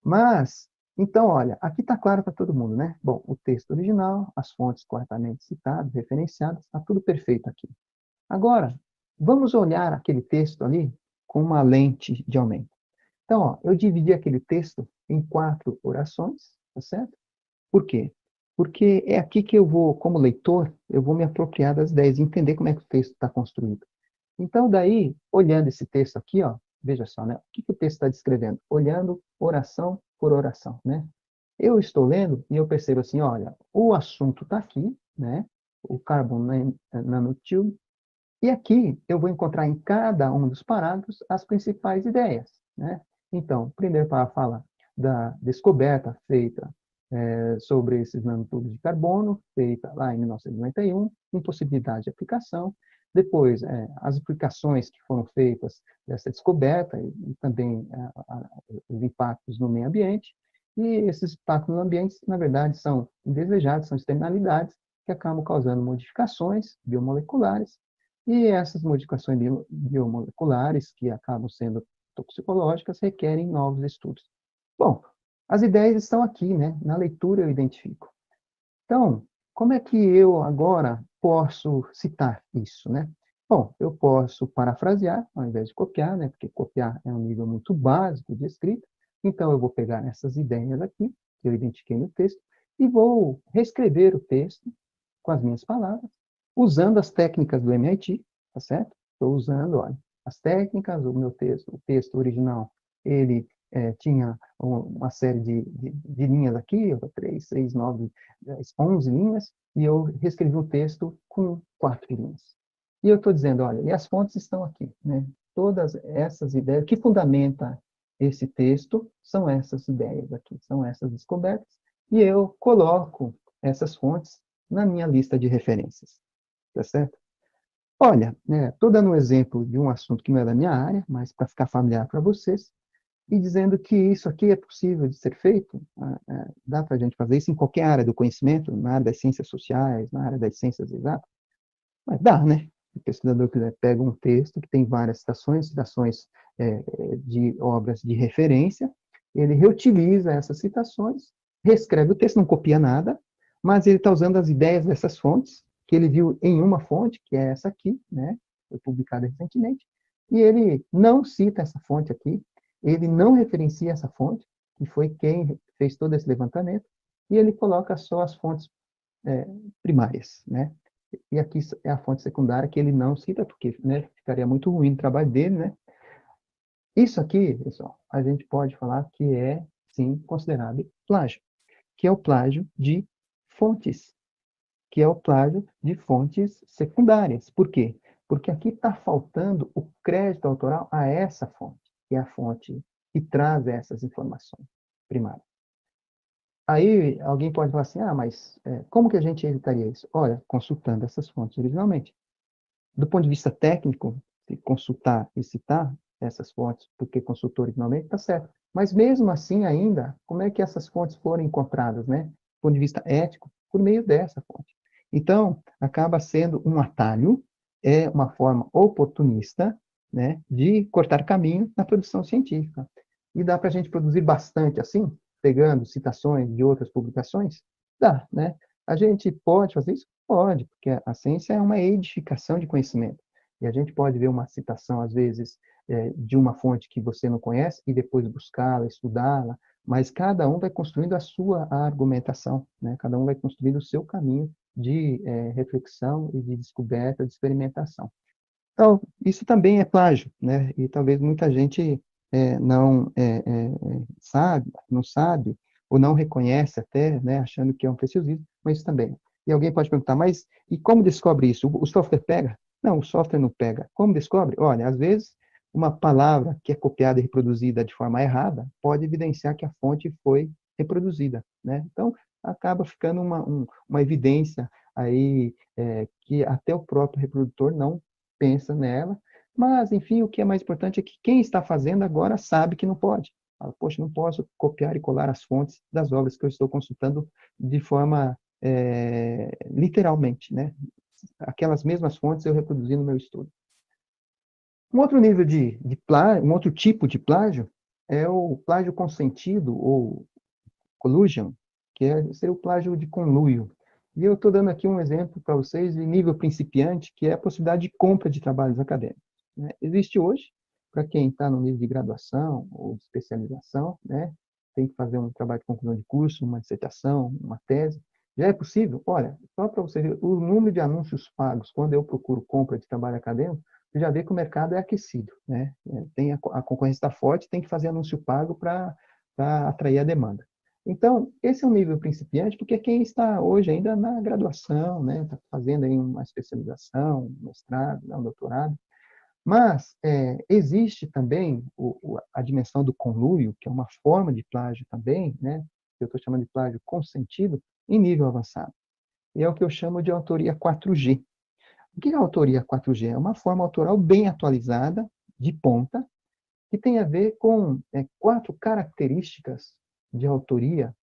Mas, então, olha, aqui está claro para todo mundo, né? Bom, o texto original, as fontes corretamente citadas, referenciadas, está tudo perfeito aqui. Agora, vamos olhar aquele texto ali com uma lente de aumento. Então, ó, eu dividi aquele texto em 4 orações, tá certo? Por quê? Porque é aqui que eu vou, como leitor, eu vou me apropriar das ideias, entender como é que o texto está construído. Então, daí, olhando esse texto aqui, ó, veja só, né? O que o texto está descrevendo? Olhando oração por oração, né? Eu estou lendo e eu percebo assim, olha, o assunto está aqui, né? O carbon nanotube, e aqui eu vou encontrar em cada um dos parágrafos as principais ideias, né? Então, o primeiro parágrafo fala da descoberta feita sobre esses nanotubos de carbono, feita lá em 1991, impossibilidade de aplicação. Depois, as aplicações que foram feitas dessa descoberta e também os impactos no meio ambiente. E esses impactos no ambiente, na verdade, são indesejados, são externalidades que acabam causando modificações biomoleculares. E essas modificações biomoleculares, que acabam sendo toxicológicas, requerem novos estudos. Bom, as ideias estão aqui, né? Na leitura eu identifico. Então, como é que eu agora posso citar isso, né? Bom, eu posso parafrasear, ao invés de copiar, né? Porque copiar é um nível muito básico de escrita. Então, eu vou pegar essas ideias aqui, que eu identifiquei no texto, e vou reescrever o texto com as minhas palavras, usando as técnicas do MIT, tá certo? Estou usando, olha, as técnicas, o meu texto, o texto original, ele tinha uma série de linhas aqui, 3, 6, 9, 10, 11 linhas, e eu reescrevi o texto com 4 linhas. E eu estou dizendo, olha, e as fontes estão aqui, né? Todas essas ideias, o que fundamenta esse texto são essas ideias aqui, são essas descobertas, e eu coloco essas fontes na minha lista de referências, tá certo? Olha, estou dando um exemplo de um assunto que não é da minha área, mas para ficar familiar para vocês, e dizendo que isso aqui é possível de ser feito, dá para a gente fazer isso em qualquer área do conhecimento, na área das ciências sociais, na área das ciências exatas, mas dá, né? Se o pesquisador quiser, pega um texto que tem várias citações de obras de referência, ele reutiliza essas citações, reescreve o texto, não copia nada, mas ele está usando as ideias dessas fontes, que ele viu em uma fonte, que é essa aqui, né? Foi publicada recentemente, e ele não cita essa fonte aqui, ele não referencia essa fonte, que foi quem fez todo esse levantamento, e ele coloca só as fontes primárias, né? E aqui é a fonte secundária que ele não cita, porque, né, ficaria muito ruim o trabalho dele, né? Isso aqui, pessoal, a gente pode falar que é, sim, considerado plágio, que é o plágio de fontes, que é o plágio de fontes secundárias. Por quê? Porque aqui está faltando o crédito autoral a essa fonte, que é a fonte que traz essas informações primárias. Aí alguém pode falar assim, mas como que a gente evitaria isso? Olha, consultando essas fontes originalmente. Do ponto de vista técnico, se consultar e citar essas fontes, porque consultou originalmente, está certo. Mas mesmo assim ainda, como é que essas fontes foram encontradas, né? Do ponto de vista ético, por meio dessa fonte. Então, acaba sendo um atalho, é uma forma oportunista, né, de cortar caminho na produção científica. E dá para a gente produzir bastante assim, pegando citações de outras publicações? Dá, né? A gente pode fazer isso? Pode, porque a ciência é uma edificação de conhecimento. E a gente pode ver uma citação, às vezes, de uma fonte que você não conhece e depois buscá-la, estudá-la, mas cada um vai construindo a sua argumentação, né? Cada um vai construindo o seu caminho de reflexão e de descoberta, de experimentação. Então, isso também é plágio, né? E talvez muita gente não não sabe, ou não reconhece até, né, achando que é um preciosismo, mas isso também. E alguém pode perguntar, mas e como descobre isso? O software pega? Não, o software não pega. Como descobre? Olha, às vezes, uma palavra que é copiada e reproduzida de forma errada pode evidenciar que a fonte foi reproduzida, né? Então, acaba ficando uma evidência aí que até o próprio reprodutor não pensa nela, mas, enfim, o que é mais importante é que quem está fazendo agora sabe que não pode. Fala, poxa, não posso copiar e colar as fontes das obras que eu estou consultando de forma literalmente, né? Aquelas mesmas fontes eu reproduzi no meu estudo. Um outro nível de plágio, um outro tipo de plágio é o plágio consentido, ou collusion, que seria o plágio de conluio. E eu estou dando aqui um exemplo para vocês de nível principiante, que é a possibilidade de compra de trabalhos acadêmicos, né? Existe hoje, Para quem está no nível de graduação ou de especialização, né, tem que fazer um trabalho de conclusão de curso, uma dissertação, uma tese. Já é possível? Olha, só para você ver o número de anúncios pagos, quando eu procuro compra de trabalho acadêmico, você já vê que o mercado é aquecido, né? Tem a concorrência está forte, tem que fazer anúncio pago para atrair a demanda. Então, esse é um nível principiante, porque quem está hoje ainda na graduação, né, está fazendo aí uma especialização, um mestrado, um doutorado, mas existe também a dimensão do conluio, que é uma forma de plágio também, né, que eu estou chamando de plágio consentido, em nível avançado. E é o que eu chamo de autoria 4G. O que é a autoria 4G? É uma forma autoral bem atualizada, de ponta, que tem a ver com 4 características de autoria,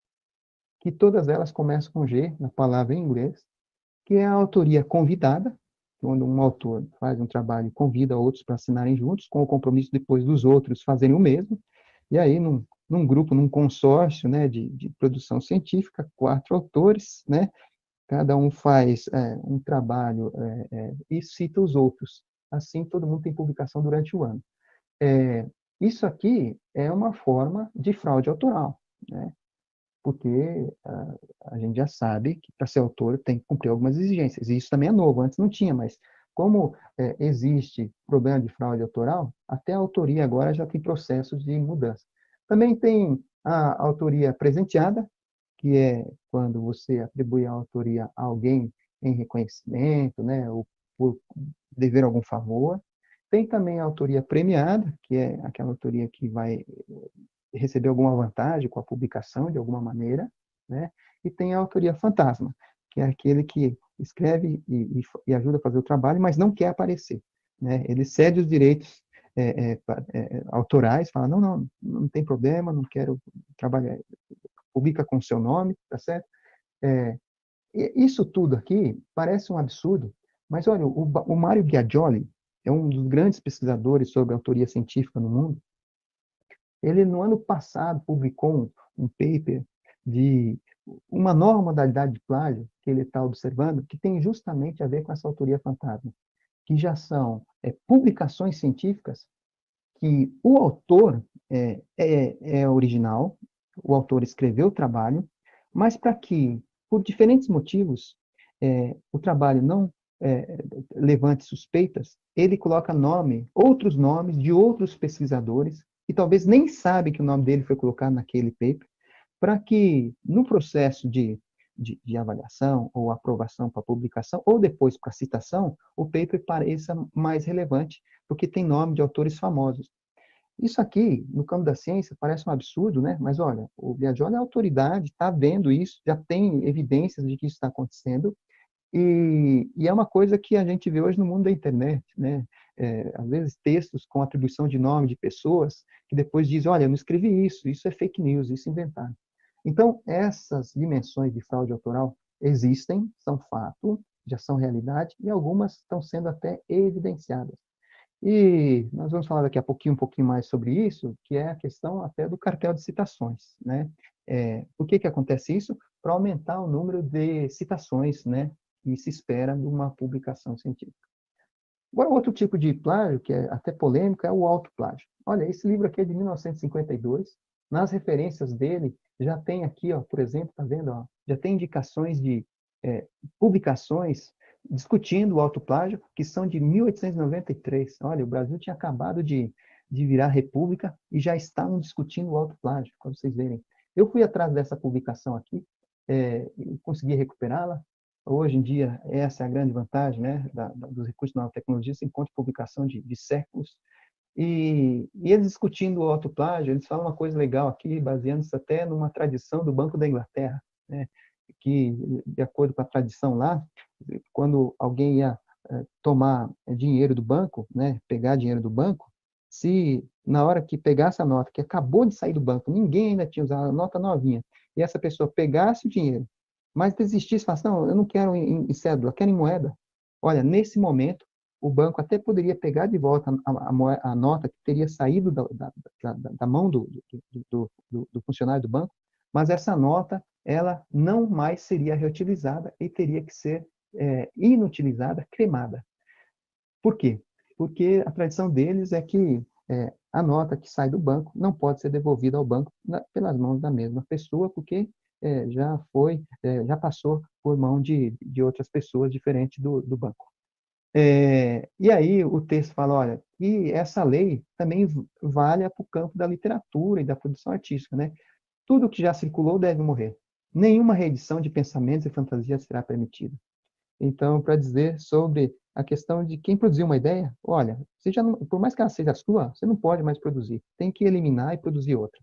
que todas elas começam com G, na palavra em inglês, que é a autoria convidada, quando um autor faz um trabalho e convida outros para assinarem juntos, com o compromisso depois dos outros fazerem o mesmo, e aí num grupo, num consórcio, né, de produção científica, 4 autores, né, cada um faz um trabalho e cita os outros. Assim, todo mundo tem publicação durante o ano. Isso aqui é uma forma de fraude autoral, né? Porque a gente já sabe que para ser autor tem que cumprir algumas exigências. E isso também é novo, antes não tinha, mas como existe problema de fraude autoral, até a autoria agora já tem processos de mudança. Também tem a autoria presenteada, que é quando você atribui a autoria a alguém em reconhecimento, né, ou por dever algum favor. Tem também a autoria premiada, que é aquela autoria que vai receber alguma vantagem com a publicação, de alguma maneira, né? E tem a autoria fantasma, que é aquele que escreve e ajuda a fazer o trabalho, mas não quer aparecer, né? Ele cede os direitos autorais, fala, não tem problema, não quero trabalhar, publica com o seu nome, tá certo? Isso tudo aqui parece um absurdo, mas olha, o Mário Biagioli é um dos grandes pesquisadores sobre autoria científica no mundo. Ele, no ano passado, publicou um paper de uma nova modalidade de plágio que ele está observando, que tem justamente a ver com essa autoria fantasma, que já são publicações científicas que o autor é original, o autor escreveu o trabalho, mas para que, por diferentes motivos, o trabalho não levante suspeitas, ele coloca outros nomes de outros pesquisadores, que talvez nem sabe que o nome dele foi colocado naquele paper, para que, no processo de avaliação ou aprovação para publicação, ou depois para citação, o paper pareça mais relevante, porque tem nome de autores famosos. Isso aqui, no campo da ciência, parece um absurdo, né? Mas olha, o Biagioli é autoridade, está vendo isso, já tem evidências de que isso está acontecendo, e é uma coisa que a gente vê hoje no mundo da internet, né? Às vezes textos com atribuição de nome de pessoas que depois dizem, olha, eu não escrevi isso é fake news, isso inventaram. Então, essas dimensões de fraude autoral existem, são fato, já são realidade, e algumas estão sendo até evidenciadas. E nós vamos falar daqui a pouquinho, um pouquinho mais sobre isso, que é a questão até do cartel de citações, né? Por que acontece isso? Para aumentar o número de citações, né, que se espera de uma publicação científica. Agora, outro tipo de plágio, que é até polêmico, é o autoplágio. Olha, esse livro aqui é de 1952, nas referências dele, já tem aqui, ó, por exemplo, tá vendo? Ó, já tem indicações de publicações discutindo o autoplágio, que são de 1893. Olha, o Brasil tinha acabado de virar república e já estavam discutindo o autoplágio, para vocês verem. Eu fui atrás dessa publicação aqui, e consegui recuperá-la. Hoje em dia, essa é a grande vantagem, né, dos recursos da tecnologia, você encontra publicação de séculos. E eles discutindo o autoplágio, eles falam uma coisa legal aqui, baseando-se até numa tradição do Banco da Inglaterra, né, que, de acordo com a tradição lá, quando alguém ia tomar dinheiro do banco, né, pegar dinheiro do banco, se na hora que pegasse a nota, que acabou de sair do banco, ninguém ainda tinha usado a nota novinha, e essa pessoa pegasse o dinheiro, mas desistisse, falasse, não, eu não quero em cédula, eu quero em moeda. Olha, nesse momento, o banco até poderia pegar de volta a nota que teria saído da mão do funcionário do banco, mas essa nota, ela não mais seria reutilizada e teria que ser inutilizada, cremada. Por quê? Porque a tradição deles é que a nota que sai do banco não pode ser devolvida ao banco pelas mãos da mesma pessoa, porque já passou por mão de outras pessoas diferentes do banco. E aí o texto fala, olha, e essa lei também vale para o campo da literatura e da produção artística, né? Tudo que já circulou deve morrer. Nenhuma reedição de pensamentos e fantasias será permitida. Então, para dizer sobre a questão de quem produziu uma ideia, olha, você já não, por mais que ela seja sua, você não pode mais produzir. Tem que eliminar e produzir outra.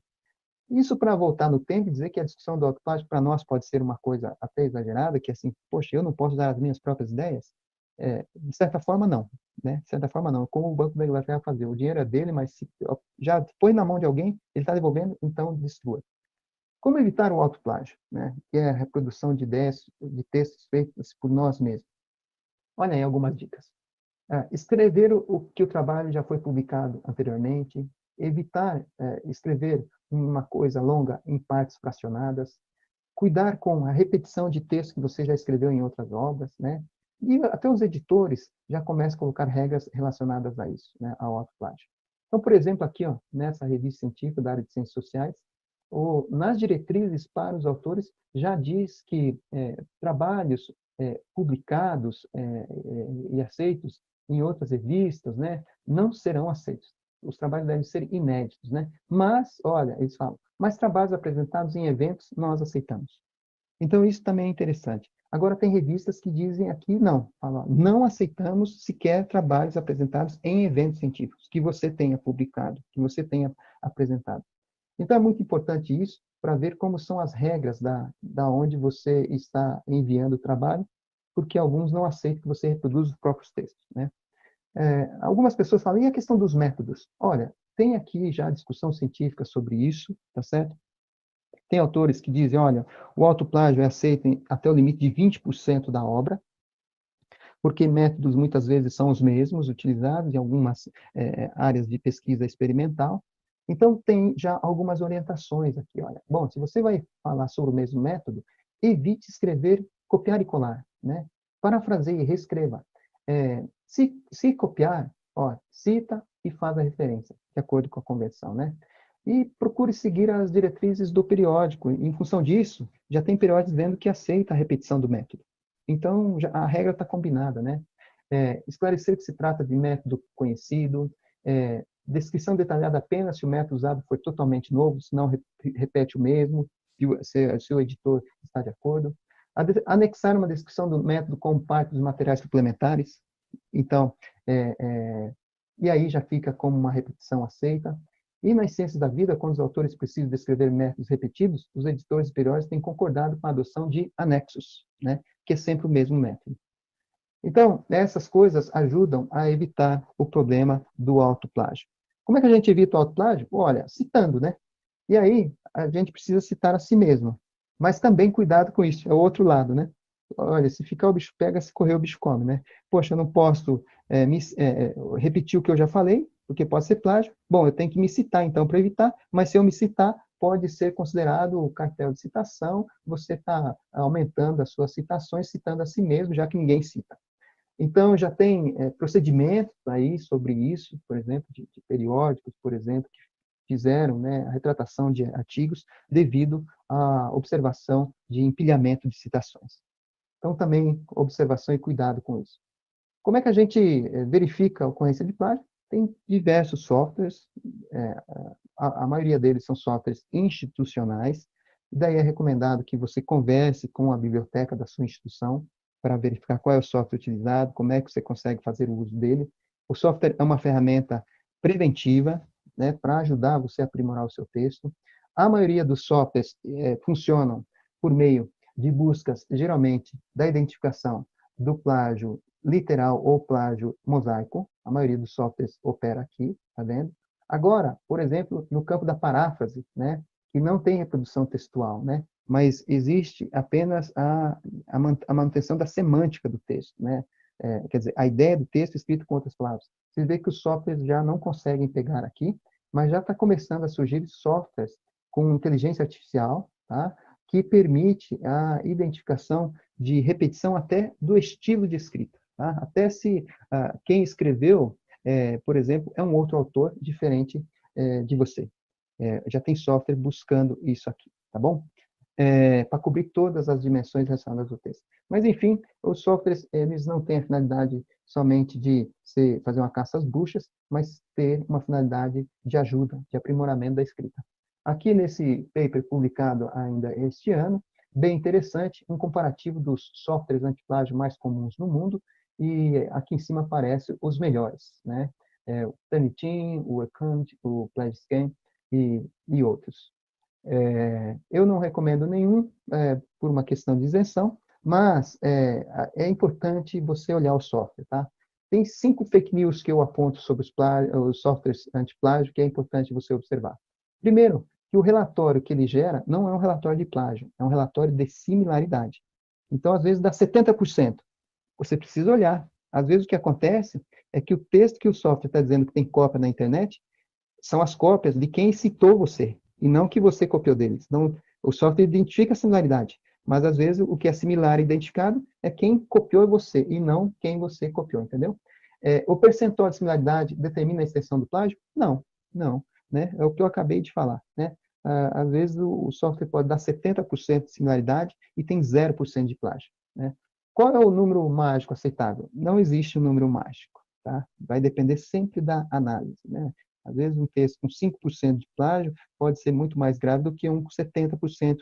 Isso para voltar no tempo e dizer que a discussão do autoplágio para nós pode ser uma coisa até exagerada, que assim, poxa, eu não posso dar as minhas próprias ideias? De certa forma, não. Né? De certa forma, não. Como o Banco da Inglaterra fazer? O dinheiro é dele, mas se já foi na mão de alguém, ele está devolvendo, então destrua. Como evitar o autoplágio, né? Que é a reprodução de ideias, de textos feitos por nós mesmos? Olha aí algumas dicas. Escrever o que o trabalho já foi publicado anteriormente, evitar escrever uma coisa longa em partes fracionadas, cuidar com a repetição de textos que você já escreveu em outras obras, né? E até os editores já começam a colocar regras relacionadas a isso, né, ao autoplágio. Então, por exemplo, aqui, ó, nessa revista científica da área de ciências sociais, nas diretrizes para os autores já diz que trabalhos publicados e aceitos em outras revistas, né, não serão aceitos. Os trabalhos devem ser inéditos, né? Mas, olha, eles falam, mas trabalhos apresentados em eventos nós aceitamos. Então, isso também é interessante. Agora, tem revistas que dizem aqui, não, falam, não aceitamos sequer trabalhos apresentados em eventos científicos, que você tenha publicado, que você tenha apresentado. Então, é muito importante isso para ver como são as regras da onde você está enviando o trabalho, porque alguns não aceitam que você reproduza os próprios textos, né? Algumas pessoas falam, e a questão dos métodos? Olha, tem aqui já discussão científica sobre isso, tá certo? Tem autores que dizem, olha, o autoplágio é aceito até o limite de 20% da obra, porque métodos muitas vezes são os mesmos utilizados em algumas áreas de pesquisa experimental. Então, tem já algumas orientações aqui. Olha, bom, se você vai falar sobre o mesmo método, evite escrever, copiar e colar, né? Parafraseie, reescreva. Se copiar, ó, cita e faz a referência, de acordo com a convenção, né? E procure seguir as diretrizes do periódico. Em função disso, já tem periódicos dizendo que aceita a repetição do método. Então, a regra está combinada, né? Esclarecer que se trata de método conhecido, descrição detalhada apenas se o método usado for totalmente novo, se não repete o mesmo, se o editor está de acordo. Anexar uma descrição do método como parte dos materiais suplementares. Então, e aí já fica como uma repetição aceita. E nas ciências da vida, quando os autores precisam descrever métodos repetidos, os editores periódicos têm concordado com a adoção de anexos, né? Que é sempre o mesmo método. Então, essas coisas ajudam a evitar o problema do autoplágio. Como é que a gente evita o autoplágio? Olha, citando, né? E aí, a gente precisa citar a si mesmo. Mas também cuidado com isso, é o outro lado, né? Olha, se ficar o bicho pega, se correr o bicho come, né? Poxa, eu não posso repetir o que eu já falei, porque pode ser plágio. Bom, eu tenho que me citar, então, para evitar, mas se eu me citar, pode ser considerado o cartel de citação, você está aumentando as suas citações, citando a si mesmo, já que ninguém cita. Então, já tem procedimentos aí sobre isso, por exemplo, de periódicos, por exemplo, que fizeram, né, a retratação de artigos devido à observação de empilhamento de citações. Então, também observação e cuidado com isso. Como é que a gente verifica a ocorrência de plágio? Tem diversos softwares, a maioria deles são softwares institucionais, daí é recomendado que você converse com a biblioteca da sua instituição para verificar qual é o software utilizado, como é que você consegue fazer o uso dele. O software é uma ferramenta preventiva, né, para ajudar você a aprimorar o seu texto. A maioria dos softwares funcionam por meio de buscas, geralmente, da identificação do plágio literal ou plágio mosaico. A maioria dos softwares opera aqui, tá vendo? Agora, por exemplo, no campo da paráfrase, né, que não tem reprodução textual, né, mas existe apenas a manutenção da semântica do texto, né? Quer dizer, a ideia do texto escrito com outras palavras. Você vê que os softwares já não conseguem pegar aqui, mas já está começando a surgir softwares com inteligência artificial, tá? Que permite a identificação de repetição até do estilo de escrita. Tá? Até se quem escreveu por exemplo, é um outro autor diferente de você. Já tem software buscando isso aqui, tá bom? Para cobrir todas as dimensões relacionadas ao texto. Mas, enfim, os softwares, eles não têm a finalidade somente de fazer uma caça às bruxas, mas ter uma finalidade de ajuda, de aprimoramento da escrita. Aqui nesse paper publicado ainda este ano, bem interessante, um comparativo dos softwares antiplágio mais comuns no mundo, e aqui em cima aparecem os melhores, né? O Turnitin, o Acant, o PlagiScan e outros. Eu não recomendo nenhum por uma questão de isenção, mas é importante você olhar o software, tá? Tem 5 fake news que eu aponto sobre os softwares antiplágio que é importante você observar. Primeiro, que o relatório que ele gera não é um relatório de plágio, é um relatório de similaridade. Então, às vezes, dá 70%. Você precisa olhar. Às vezes, o que acontece é que o texto que o software está dizendo que tem cópia na internet são as cópias de quem citou você, e não que você copiou deles. Então, o software identifica a similaridade, mas às vezes o que é similar e identificado é quem copiou você, e não quem você copiou, entendeu? O percentual de similaridade determina a extensão do plágio? Não, não. Né? É o que eu acabei de falar. Né? Às vezes o software pode dar 70% de similaridade e tem 0% de plágio. Né? Qual é o número mágico aceitável? Não existe um número mágico. Tá? Vai depender sempre da análise. Né? Às vezes, um texto com 5% de plágio pode ser muito mais grave do que um com 70%.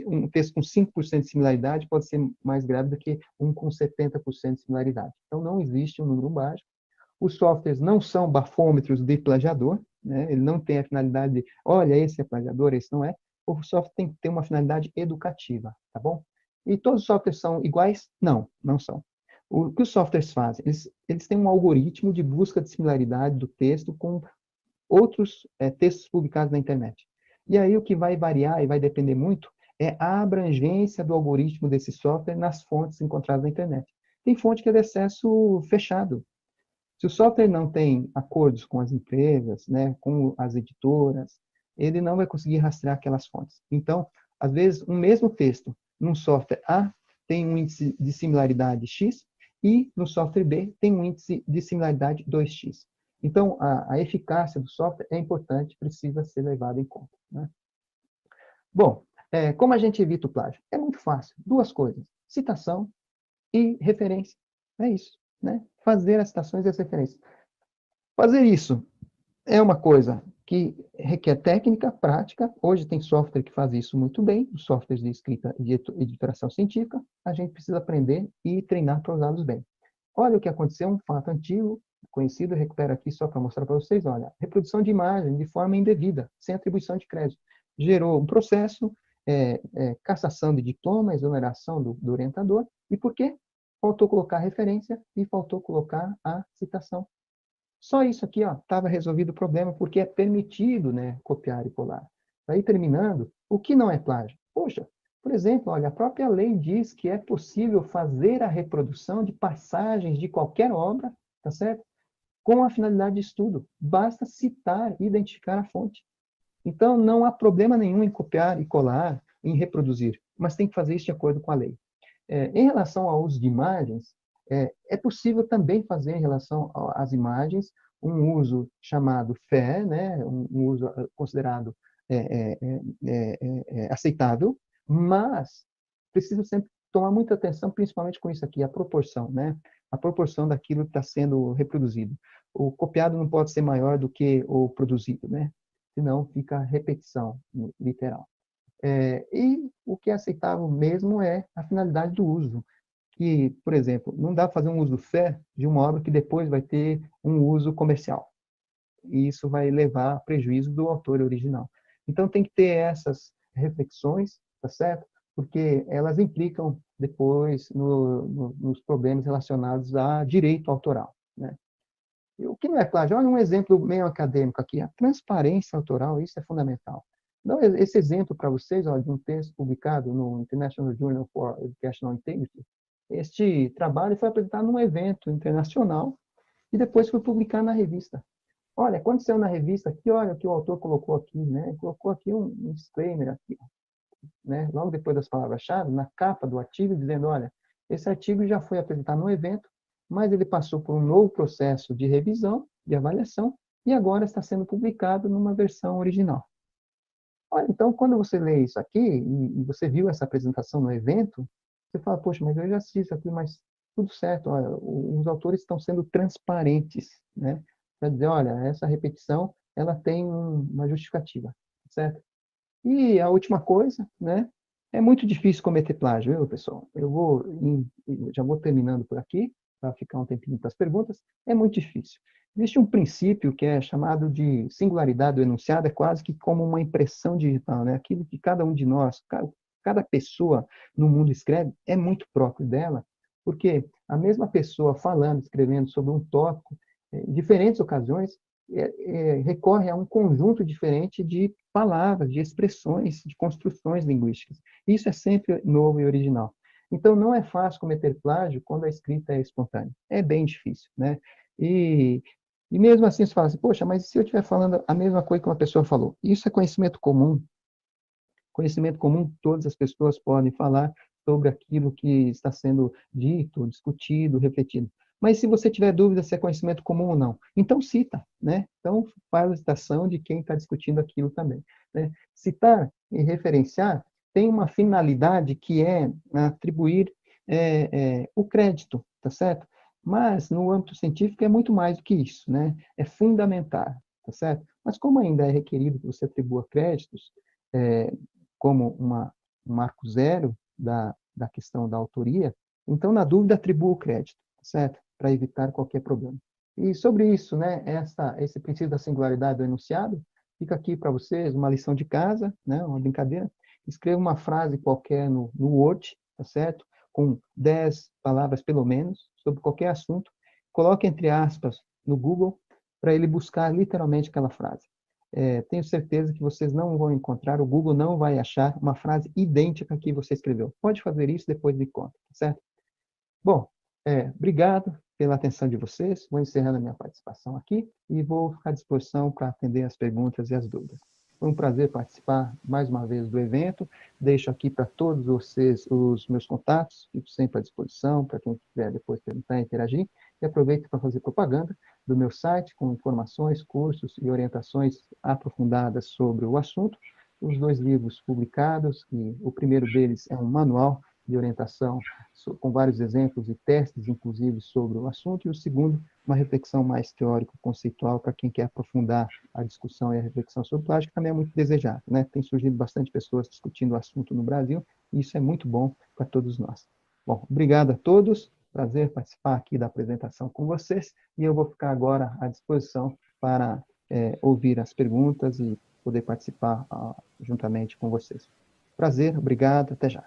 Um texto com 5% de similaridade pode ser mais grave do que um com 70% de similaridade. Então, não existe um número mágico. Os softwares não são bafômetros de plagiador, né? Ele não tem a finalidade de, olha, esse é plagiador, esse não é. O software tem que ter uma finalidade educativa, tá bom? E todos os softwares são iguais? Não, não são. O que os softwares fazem? Eles têm um algoritmo de busca de similaridade do texto com outros textos publicados na internet. E aí o que vai variar e vai depender muito é a abrangência do algoritmo desse software nas fontes encontradas na internet. Tem fonte que é de acesso fechado. Se o software não tem acordos com as empresas, né, com as editoras, ele não vai conseguir rastrear aquelas fontes. Então, às vezes, um mesmo texto, num software A, tem um índice de similaridade X, e no software B tem um índice de similaridade 2x. Então, a eficácia do software é importante, precisa ser levada em conta. Né? Bom, como a gente evita o plágio? É muito fácil. 2 coisas. Citação e referência. É isso. Né? Fazer as citações e as referências. Fazer isso é uma coisa que requer técnica, prática. Hoje tem software que faz isso muito bem, os softwares de escrita e de editoração científica. A gente precisa aprender e treinar para usá-los bem. Olha o que aconteceu, um fato antigo, conhecido, eu recupero aqui só para mostrar para vocês, olha, reprodução de imagem de forma indevida, sem atribuição de crédito. Gerou um processo, cassação de diploma, exoneração do orientador, e por quê? Faltou colocar a referência e faltou colocar a citação. Só isso aqui estava resolvido o problema, porque é permitido, né, copiar e colar. Aí, terminando, o que não é plágio? Poxa, por exemplo, olha, a própria lei diz que é possível fazer a reprodução de passagens de qualquer obra, tá certo? Com a finalidade de estudo. Basta citar e identificar a fonte. Então, não há problema nenhum em copiar e colar, em reproduzir, mas tem que fazer isso de acordo com a lei. Em relação ao uso de imagens, é possível também fazer em relação às imagens um uso chamado fair, né? Um uso considerado aceitável, mas precisa sempre tomar muita atenção, principalmente com isso aqui, a proporção, né? A proporção daquilo que está sendo reproduzido. O copiado não pode ser maior do que o produzido, né? Senão fica repetição literal. E o que é aceitável mesmo é a finalidade do uso. Que, por exemplo, não dá para fazer um uso fair de uma obra que depois vai ter um uso comercial. E isso vai levar a prejuízo do autor original. Então, tem que ter essas reflexões, tá certo? Porque elas implicam depois nos problemas relacionados a direito autoral. Né? E o que não é plágio? Olha um exemplo meio acadêmico aqui. A transparência autoral, isso é fundamental. Então, esse exemplo para vocês, ó, de um texto publicado no International Journal for Educational Integrity. Este trabalho foi apresentado num evento internacional e depois foi publicado na revista. Olha, quando saiu na revista aqui, olha o que o autor colocou aqui, né? Colocou aqui um disclaimer aqui, né? Logo depois das palavras-chave, na capa do artigo, dizendo, olha, esse artigo já foi apresentado no evento, mas ele passou por um novo processo de revisão de avaliação, e agora está sendo publicado numa versão original. Olha, então, quando você lê isso aqui, e você viu essa apresentação no evento, você fala, poxa, mas eu já assisti isso aqui, mas tudo certo, olha, os autores estão sendo transparentes, né? Para dizer, olha, essa repetição, ela tem uma justificativa, certo? E a última coisa, né? É muito difícil cometer plágio, viu, pessoal? Já vou terminando por aqui, para ficar um tempinho para as perguntas. É muito difícil. Existe um princípio que é chamado de singularidade do enunciado, é quase que como uma impressão digital, né? Aquilo que cada um de nós, cada pessoa no mundo escreve, é muito próprio dela, porque a mesma pessoa falando, escrevendo sobre um tópico, em diferentes ocasiões, recorre a um conjunto diferente de palavras, de expressões, de construções linguísticas. Isso é sempre novo e original. Então, não é fácil cometer plágio quando a escrita é espontânea. É bem difícil, né? E mesmo assim, você fala assim, poxa, mas se eu estiver falando a mesma coisa que uma pessoa falou? Isso é conhecimento comum. Conhecimento comum, todas as pessoas podem falar sobre aquilo que está sendo dito, discutido, refletido. Mas se você tiver dúvida se é conhecimento comum ou não, então cita, né? Então faz a citação de quem está discutindo aquilo também, né? Citar e referenciar tem uma finalidade que é atribuir o crédito, tá certo? Mas no âmbito científico é muito mais do que isso, né? É fundamentar, tá certo? Mas como ainda é requerido que você atribua créditos, como um marco zero da questão da autoria, então, na dúvida, atribua o crédito, certo? Para evitar qualquer problema. E sobre isso, né, esse princípio da singularidade do enunciado, fica aqui para vocês uma lição de casa, né, uma brincadeira. Escreva uma frase qualquer no Word, tá certo? Com 10 palavras, pelo menos, sobre qualquer assunto. Coloque entre aspas no Google para ele buscar literalmente aquela frase. Tenho certeza que vocês não vão encontrar, o Google não vai achar uma frase idêntica que você escreveu. Pode fazer isso, depois me conta, certo? Bom, obrigado pela atenção de vocês. Vou encerrando a minha participação aqui e vou ficar à disposição para atender as perguntas e as dúvidas. Foi um prazer participar mais uma vez do evento. Deixo aqui para todos vocês os meus contatos, fico sempre à disposição para quem quiser depois perguntar e interagir. E aproveito para fazer propaganda do meu site com informações, cursos e orientações aprofundadas sobre o assunto. Os 2 livros publicados, e o primeiro deles é um manual de orientação com vários exemplos e testes, inclusive, sobre o assunto, e o segundo, uma reflexão mais teórico-conceitual para quem quer aprofundar a discussão e a reflexão sobre plástico, que também é muito desejado, né? Tem surgido bastante pessoas discutindo o assunto no Brasil, e isso é muito bom para todos nós. Bom, obrigado a todos, prazer participar aqui da apresentação com vocês, e eu vou ficar agora à disposição para ouvir as perguntas e poder participar juntamente com vocês. Prazer, obrigado, até já.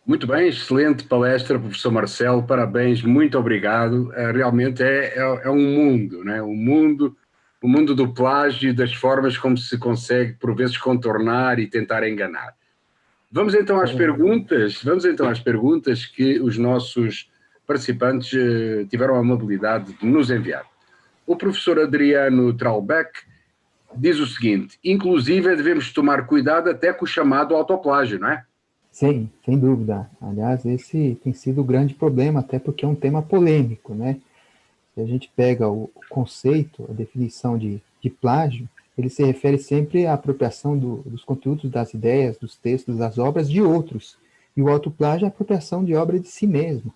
Muito bem, excelente palestra, professor Marcelo, parabéns, muito obrigado. Realmente é um mundo, né? O mundo do plágio e das formas como se consegue, por vezes, contornar e tentar enganar. Vamos então às perguntas que os nossos participantes tiveram a amabilidade de nos enviar. O professor Adriano Tralbeck diz o seguinte: inclusive devemos tomar cuidado até com o chamado autoplágio, não é? Sim, sem dúvida. Aliás, esse tem sido o grande problema, até porque é um tema polêmico, né? Se a gente pega o conceito, a definição de plágio, ele se refere sempre à apropriação dos conteúdos, das ideias, dos textos, das obras de outros. E o autoplágio é a apropriação de obra de si mesmo.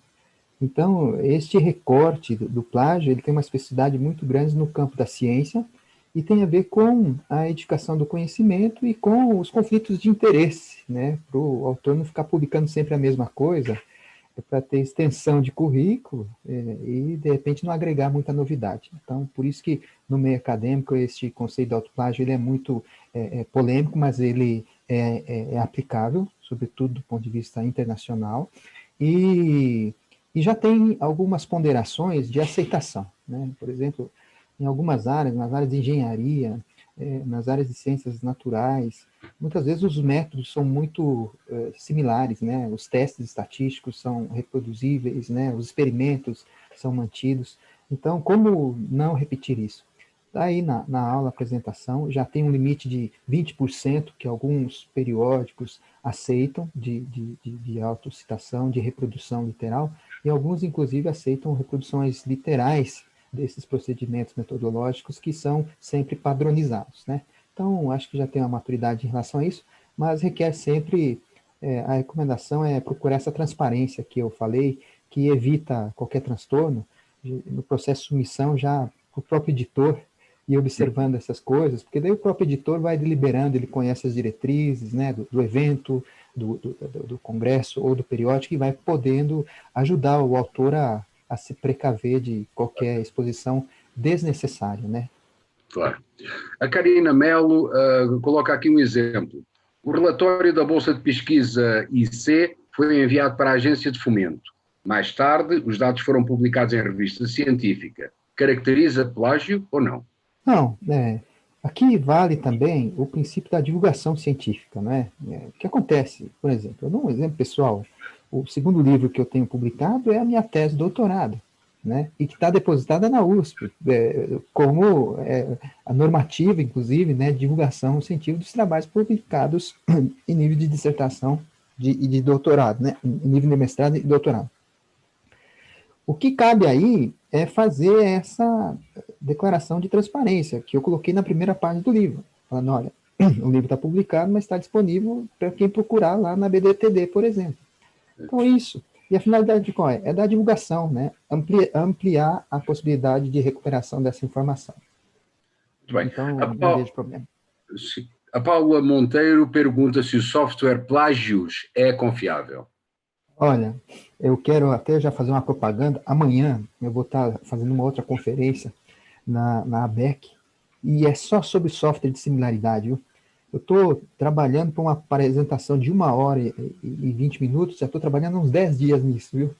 Então, este recorte do plágio, ele tem uma especificidade muito grande no campo da ciência e tem a ver com a edificação do conhecimento e com os conflitos de interesse, né? Para o autor não ficar publicando sempre a mesma coisa, para ter extensão de currículo e, de repente, não agregar muita novidade. Então, por isso que, no meio acadêmico, este conceito de autoplágio ele é muito polêmico, mas ele é aplicável, sobretudo do ponto de vista internacional, e já tem algumas ponderações de aceitação, né? Por exemplo, em algumas áreas, nas áreas de engenharia, nas áreas de ciências naturais, muitas vezes os métodos são muito similares, né? Os testes estatísticos são reproduzíveis, né? Os experimentos são mantidos. Então, como não repetir isso? Daí, na aula, apresentação, já tem um limite de 20% que alguns periódicos aceitam de autocitação, de reprodução literal, e alguns, inclusive, aceitam reproduções literais desses procedimentos metodológicos que são sempre padronizados, né? Então, acho que já tem uma maturidade em relação a isso, mas requer sempre, a recomendação é procurar essa transparência que eu falei, que evita qualquer transtorno, no processo de submissão já o próprio editor e observando essas coisas, porque daí o próprio editor vai deliberando, ele conhece as diretrizes, né, do evento, do congresso ou do periódico, e vai podendo ajudar o autor a se precaver de qualquer exposição desnecessária, né? Claro. A Karina Melo coloca aqui um exemplo. O relatório da Bolsa de Pesquisa IC foi enviado para a Agência de Fomento. Mais tarde, os dados foram publicados em revista científica. Caracteriza plágio ou não? Não, aqui vale também o princípio da divulgação científica, não é? O que acontece, por exemplo, eu dou um exemplo pessoal, o segundo livro que eu tenho publicado é a minha tese de doutorado, né? E que está depositada na USP, como a normativa, inclusive, né, de divulgação científica dos trabalhos publicados em nível de dissertação e de doutorado, né? Em nível de mestrado e doutorado. O que cabe aí é fazer essa declaração de transparência, que eu coloquei na primeira página do livro, falando, olha, o livro está publicado, mas está disponível para quem procurar lá na BDTD, por exemplo. Então, isso. E a finalidade de qual é? É da divulgação, né? Ampliar a possibilidade de recuperação dessa informação. Muito bem. Então, não vejo problema. A Paula Monteiro pergunta se o software Plágios é confiável. Olha, eu quero até já fazer uma propaganda. Amanhã eu vou estar fazendo uma outra conferência na ABEC, e é só sobre software de similaridade, viu? Eu estou trabalhando para uma apresentação de 1h e 20 minutos, já estou trabalhando uns 10 dias nisso, viu?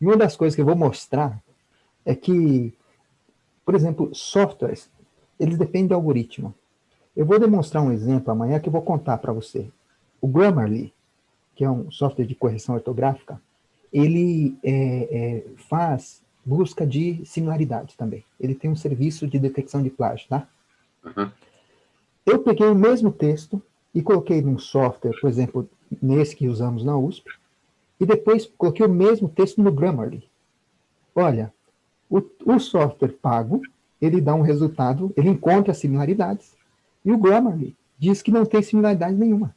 E uma das coisas que eu vou mostrar é que, por exemplo, softwares, eles dependem do algoritmo. Eu vou demonstrar um exemplo amanhã que eu vou contar para você. O Grammarly, que é um software de correção ortográfica, ele faz busca de similaridade também. Ele tem um serviço de detecção de plágio, tá? Uhum. Eu peguei o mesmo texto e coloquei num software, por exemplo, nesse que usamos na USP, e depois coloquei o mesmo texto no Grammarly. Olha, o software pago, ele dá um resultado, ele encontra similaridades, e o Grammarly diz que não tem similaridade nenhuma.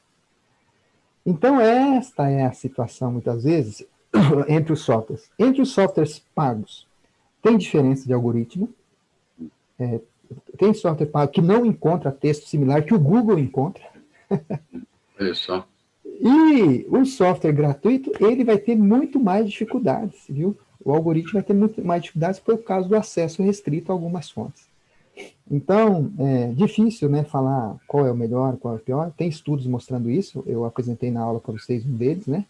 Então, esta é a situação, muitas vezes, entre os softwares. Entre os softwares pagos, tem diferença de algoritmo, tem software pago que não encontra texto similar que o Google encontra. Olha só. E o software gratuito, ele vai ter muito mais dificuldades, viu? O algoritmo vai ter muito mais dificuldades por causa do acesso restrito a algumas fontes. Então, é difícil, né, falar qual é o melhor, qual é o pior. Tem estudos mostrando isso, eu apresentei na aula para vocês um deles, né?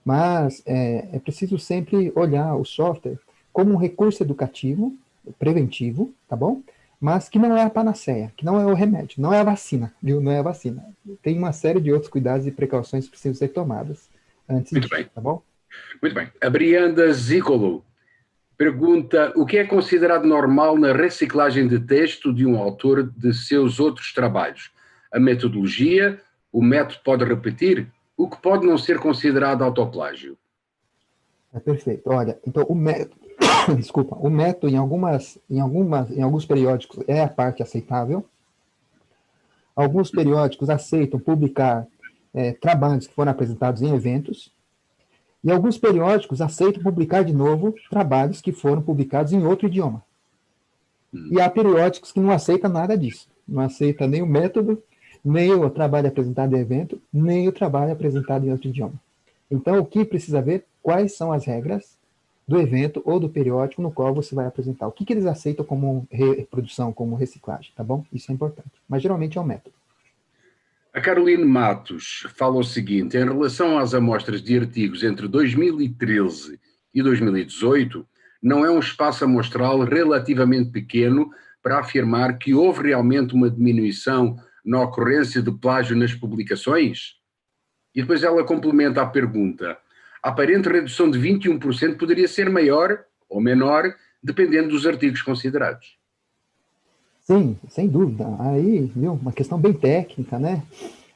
Mas é preciso sempre olhar o software como um recurso educativo, preventivo, tá bom? Mas que não é a panaceia, que não é o remédio, não é a vacina, viu? Não é a vacina. Tem uma série de outros cuidados e precauções que precisam ser tomadas antes Muito disso, bem. tá bom? Muito bem. A Brianda Zicolo pergunta o que é considerado normal na reciclagem de texto de um autor de seus outros trabalhos? A metodologia, o método pode repetir? O que pode não ser considerado autoplágio? Perfeito. Olha, então o método, desculpa, o método em alguns periódicos é a parte aceitável. Alguns periódicos aceitam publicar trabalhos que foram apresentados em eventos, e alguns periódicos aceitam publicar de novo trabalhos que foram publicados em outro idioma. E há periódicos que não aceitam nada disso. Não aceita nem o método, nem o trabalho apresentado em evento, nem o trabalho apresentado em outro idioma. Então, o que precisa ver? Quais são as regras do evento ou do periódico no qual você vai apresentar. O que eles aceitam como reprodução, como reciclagem, tá bom? Isso é importante. Mas geralmente é o método. A Caroline Matos fala o seguinte: em relação às amostras de artigos entre 2013 e 2018, não é um espaço amostral relativamente pequeno para afirmar que houve realmente uma diminuição na ocorrência de plágio nas publicações? E depois ela complementa a pergunta: a aparente redução de 21% poderia ser maior ou menor, dependendo dos artigos considerados. Sim, sem dúvida. Aí, viu, uma questão bem técnica, né?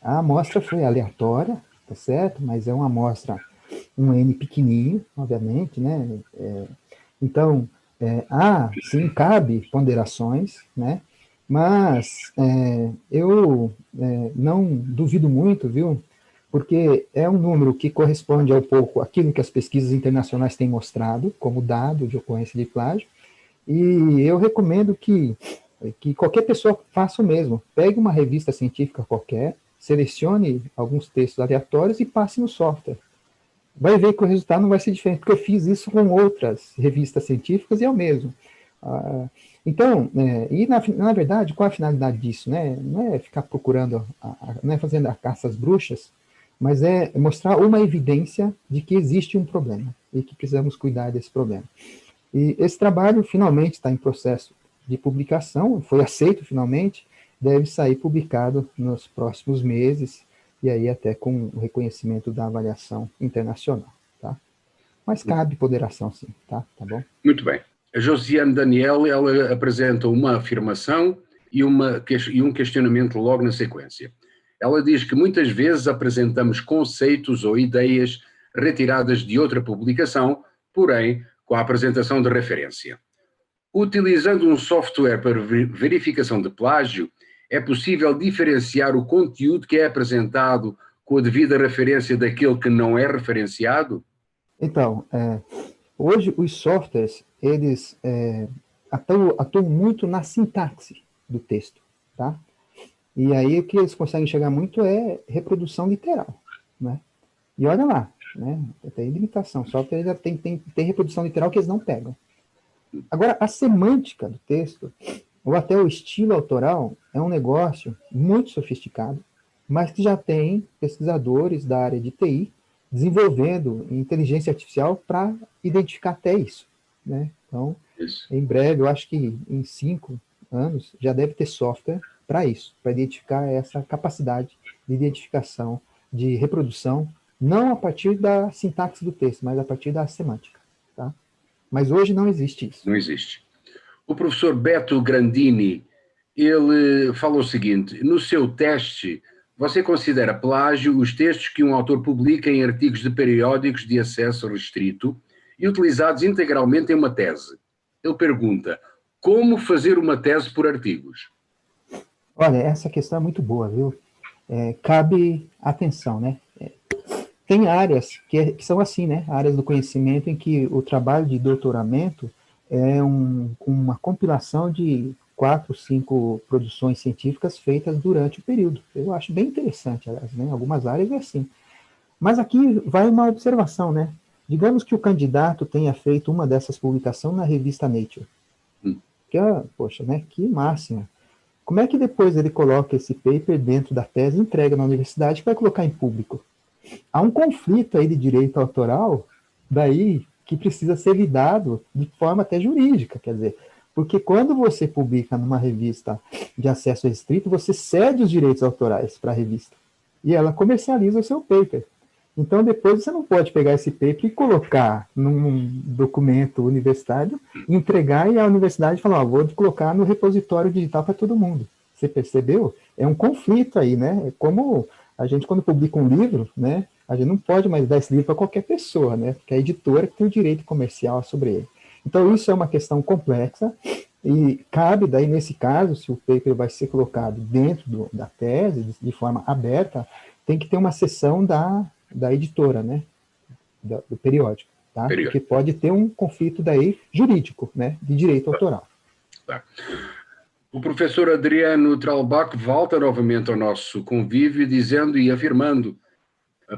A amostra foi aleatória, tá certo? Mas é uma amostra, um N pequenininho, obviamente, né? Então, Sim, cabe ponderações, né? Mas eu não duvido muito, viu? Porque é um número que corresponde ao pouco aquilo que as pesquisas internacionais têm mostrado como dado de ocorrência de plágio, e eu recomendo que qualquer pessoa faça o mesmo. Pegue uma revista científica qualquer, selecione alguns textos aleatórios e passe no software. Vai ver que o resultado não vai ser diferente, porque eu fiz isso com outras revistas científicas e é o mesmo. Então, na verdade, qual a finalidade disso? Né? Não é ficar procurando, não é fazendo a caça às bruxas, mas é mostrar uma evidência de que existe um problema e que precisamos cuidar desse problema. E esse trabalho finalmente está em processo de publicação, foi aceito finalmente, deve sair publicado nos próximos meses, e aí até com o reconhecimento da avaliação internacional, tá? Mas cabe ponderação, sim, tá? Tá bom? Muito bem. A Josiane Daniel, ela apresenta uma afirmação e um questionamento logo na sequência. Ela diz que muitas vezes apresentamos conceitos ou ideias retiradas de outra publicação, porém com a apresentação de referência. Utilizando um software para verificação de plágio, é possível diferenciar o conteúdo que é apresentado com a devida referência daquele que não é referenciado? Então, hoje os softwares, eles atuam muito na sintaxe do texto, tá? E aí o que eles conseguem chegar muito é reprodução literal, né? E olha lá, né? Tem limitação, o software já tem reprodução literal que eles não pegam. Agora, a semântica do texto, ou até o estilo autoral, é um negócio muito sofisticado, mas que já tem pesquisadores da área de TI desenvolvendo inteligência artificial para identificar até isso, né? Então, em breve, eu acho que em 5 anos, já deve ter software para isso, para identificar essa capacidade de identificação, de reprodução, não a partir da sintaxe do texto, mas a partir da semântica, tá? Mas hoje não existe isso. Não existe. O professor Beto Grandini, ele fala o seguinte: no seu teste, você considera plágio os textos que um autor publica em artigos de periódicos de acesso restrito e utilizados integralmente em uma tese? Ele pergunta: como fazer uma tese por artigos? Olha, essa questão é muito boa, viu? Cabe atenção, né? Tem áreas que são assim, né? Áreas do conhecimento em que o trabalho de doutoramento é uma compilação de 4, 5 produções científicas feitas durante o período. Eu acho bem interessante, aliás, né? Em algumas áreas é assim. Mas aqui vai uma observação, né? Digamos que o candidato tenha feito uma dessas publicações na revista Nature. Que poxa, né? Que máximo. Como é que depois ele coloca esse paper dentro da tese, entrega na universidade e vai colocar em público? Há um conflito aí de direito autoral, daí, que precisa ser lidado de forma até jurídica, quer dizer, porque quando você publica numa revista de acesso restrito, você cede os direitos autorais para a revista, e ela comercializa o seu paper. Então, depois você não pode pegar esse paper e colocar num documento universitário, entregar e a universidade falar, vou colocar no repositório digital para todo mundo. Você percebeu? É um conflito aí, né? É como a gente, quando publica um livro, né, a gente não pode mais dar esse livro para qualquer pessoa, né? Porque a editora tem o direito comercial sobre ele. Então, isso é uma questão complexa e cabe, daí, nesse caso, se o paper vai ser colocado dentro da tese, de forma aberta, tem que ter uma seção da editora, né? Do periódico, tá? Porque pode ter um conflito daí jurídico, né? De direito autoral. Tá. O professor Adriano Tralbach volta novamente ao nosso convívio dizendo e afirmando: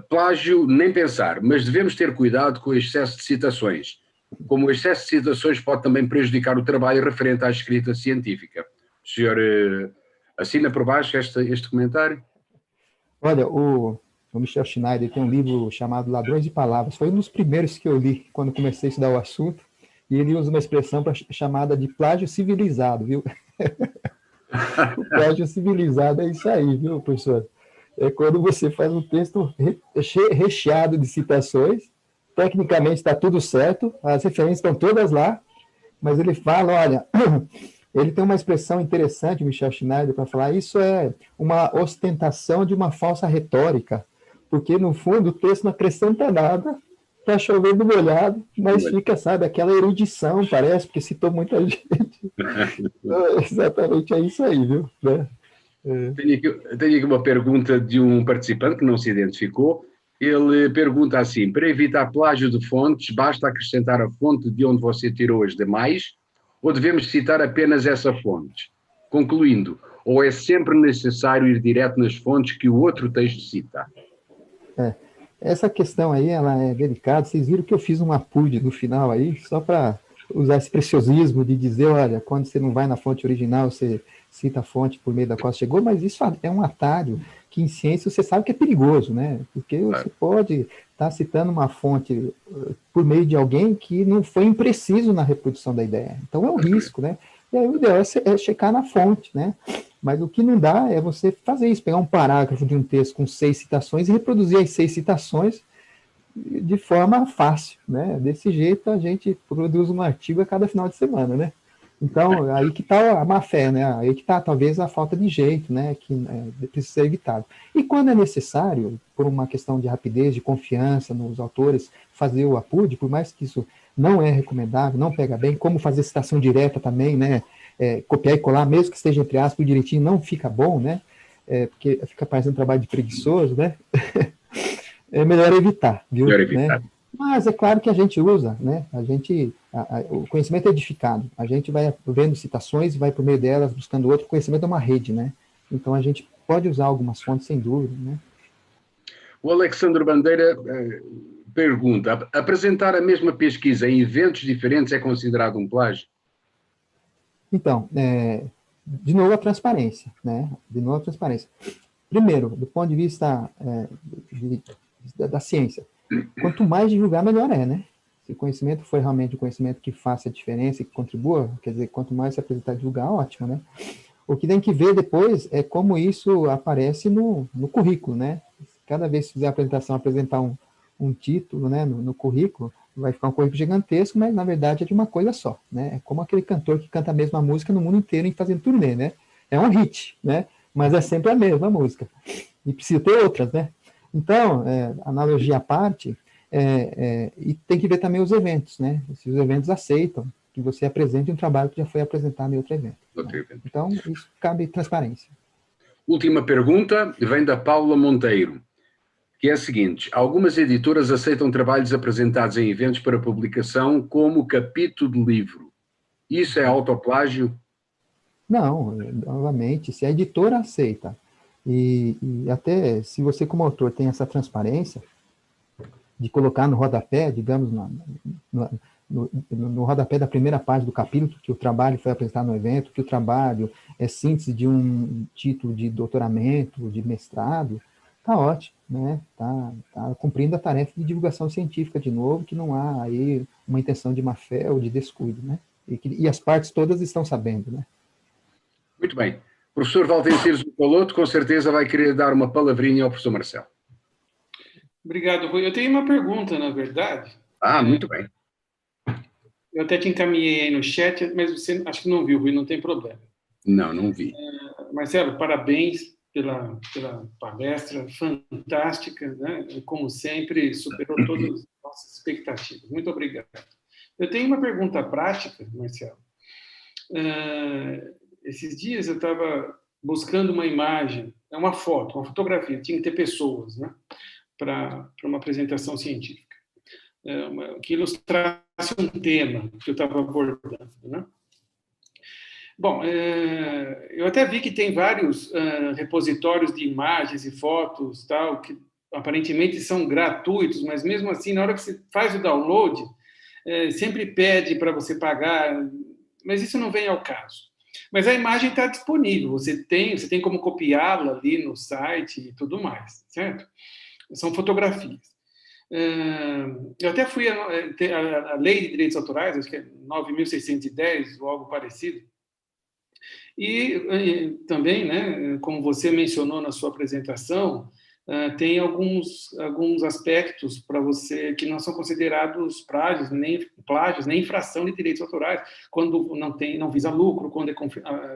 plágio nem pensar, mas devemos ter cuidado com o excesso de citações. Como o excesso de citações pode também prejudicar o trabalho referente à escrita científica. O senhor assina por baixo este comentário? Olha, o Michel Schneider tem um livro chamado Ladrões de Palavras. Foi um dos primeiros que eu li quando comecei a estudar o assunto. E ele usa uma expressão chamada de plágio civilizado, viu? O plágio civilizado é isso aí, viu, professor? É quando você faz um texto recheado de citações, tecnicamente está tudo certo, as referências estão todas lá, mas ele fala, olha, ele tem uma expressão interessante, Michel Schneider, para falar, isso é uma ostentação de uma falsa retórica, porque, no fundo, o texto não acrescenta nada, tá chovendo molhado, mas fica, sabe, aquela erudição, parece, porque citou muita gente. Exatamente, é isso aí, viu? Né? Tenho aqui uma pergunta de um participante que não se identificou. Ele pergunta assim: para evitar plágio de fontes, basta acrescentar a fonte de onde você tirou as demais, ou devemos citar apenas essa fonte? Concluindo, ou é sempre necessário ir direto nas fontes que o outro texto cita? Essa questão aí, ela é delicada. Vocês viram que eu fiz um apud no final aí, só para usar esse preciosismo de dizer, olha, quando você não vai na fonte original, você cita a fonte por meio da qual chegou, mas isso é um atalho que em ciência você sabe que é perigoso, né? Porque você pode estar citando uma fonte por meio de alguém que não foi impreciso na reprodução da ideia. Então é um risco, né? E aí o ideal é checar na fonte, né? Mas o que não dá é você fazer isso, pegar um parágrafo de um texto com 6 citações e reproduzir as 6 citações de forma fácil, né? Desse jeito a gente produz um artigo a cada final de semana, né? Então, aí que está a má-fé, né? Aí que está talvez a falta de jeito, né? Que precisa ser evitado. E quando é necessário, por uma questão de rapidez, de confiança nos autores, fazer o apud, por mais que isso não é recomendável, não pega bem, como fazer citação direta também, né? Copiar e colar, mesmo que esteja entre aspas direitinho, não fica bom, né? Porque fica parecendo um trabalho de preguiçoso, né? É melhor evitar, viu? Melhor evitar. Né? Mas é claro que a gente usa, né? O conhecimento é edificado. A gente vai vendo citações e vai por meio delas buscando outro. O conhecimento é uma rede, né? Então a gente pode usar algumas fontes sem dúvida, né? O Alexandre Bandeira pergunta: apresentar a mesma pesquisa em eventos diferentes é considerado um plágio? Então, de novo a transparência, né? De novo a transparência. Primeiro, do ponto de vista da ciência, quanto mais divulgar, melhor é, né? Se o conhecimento for realmente um conhecimento que faça a diferença e que contribua, quer dizer, quanto mais se apresentar e divulgar, ótimo, né? O que tem que ver depois é como isso aparece no currículo, né? Cada vez que fizer a apresentação, apresentar um título, né, no currículo, vai ficar um currículo gigantesco, mas na verdade é de uma coisa só, né? É como aquele cantor que canta a mesma música no mundo inteiro e fazendo turnê, né? É um hit, né? Mas é sempre a mesma música. E precisa ter outras, né? Então, analogia à parte, e tem que ver também os eventos, né? Se os eventos aceitam que você apresente um trabalho que já foi apresentado em outro evento. Né? Então, isso cabe transparência. Última pergunta, vem da Paula Monteiro, que é a seguinte: algumas editoras aceitam trabalhos apresentados em eventos para publicação como capítulo de livro. Isso é autoplágio? Não, novamente, se a editora aceita, e até se você como autor tem essa transparência de colocar no rodapé, digamos, no rodapé da primeira página do capítulo, que o trabalho foi apresentado no evento, que o trabalho é síntese de um título de doutoramento, de mestrado, tá ótimo, né? Tá cumprindo a tarefa de divulgação científica de novo, que não há aí uma intenção de má-fé ou de descuido, né? E as partes todas estão sabendo, né? Muito bem. O professor Valtencires Zuccoloto, com certeza vai querer dar uma palavrinha ao professor Marcelo. Obrigado, Rui. Eu tenho uma pergunta, na verdade. Muito bem. Eu até te encaminhei aí no chat, mas você acho que não viu, Rui, não tem problema. Não vi. Marcelo, parabéns pela palestra fantástica, né? Como sempre, superou todas as nossas expectativas. Muito obrigado. Eu tenho uma pergunta prática, Marcelo. Esses dias eu estava buscando uma imagem, uma foto, uma fotografia, tinha que ter pessoas, né? Para uma apresentação científica, que ilustrasse um tema que eu estava abordando, né? Bom, eu até vi que tem vários repositórios de imagens e fotos, tal, que aparentemente são gratuitos, mas mesmo assim, na hora que você faz o download, sempre pede para você pagar, mas isso não vem ao caso. Mas a imagem está disponível, você tem como copiá-la ali no site e tudo mais, certo? São fotografias. Eu até fui a Lei de Direitos Autorais, acho que é 9.610 ou algo parecido, e também, né, como você mencionou na sua apresentação, tem alguns aspectos para você que não são considerados plágios, nem infração de direitos autorais, quando não visa lucro, quando é com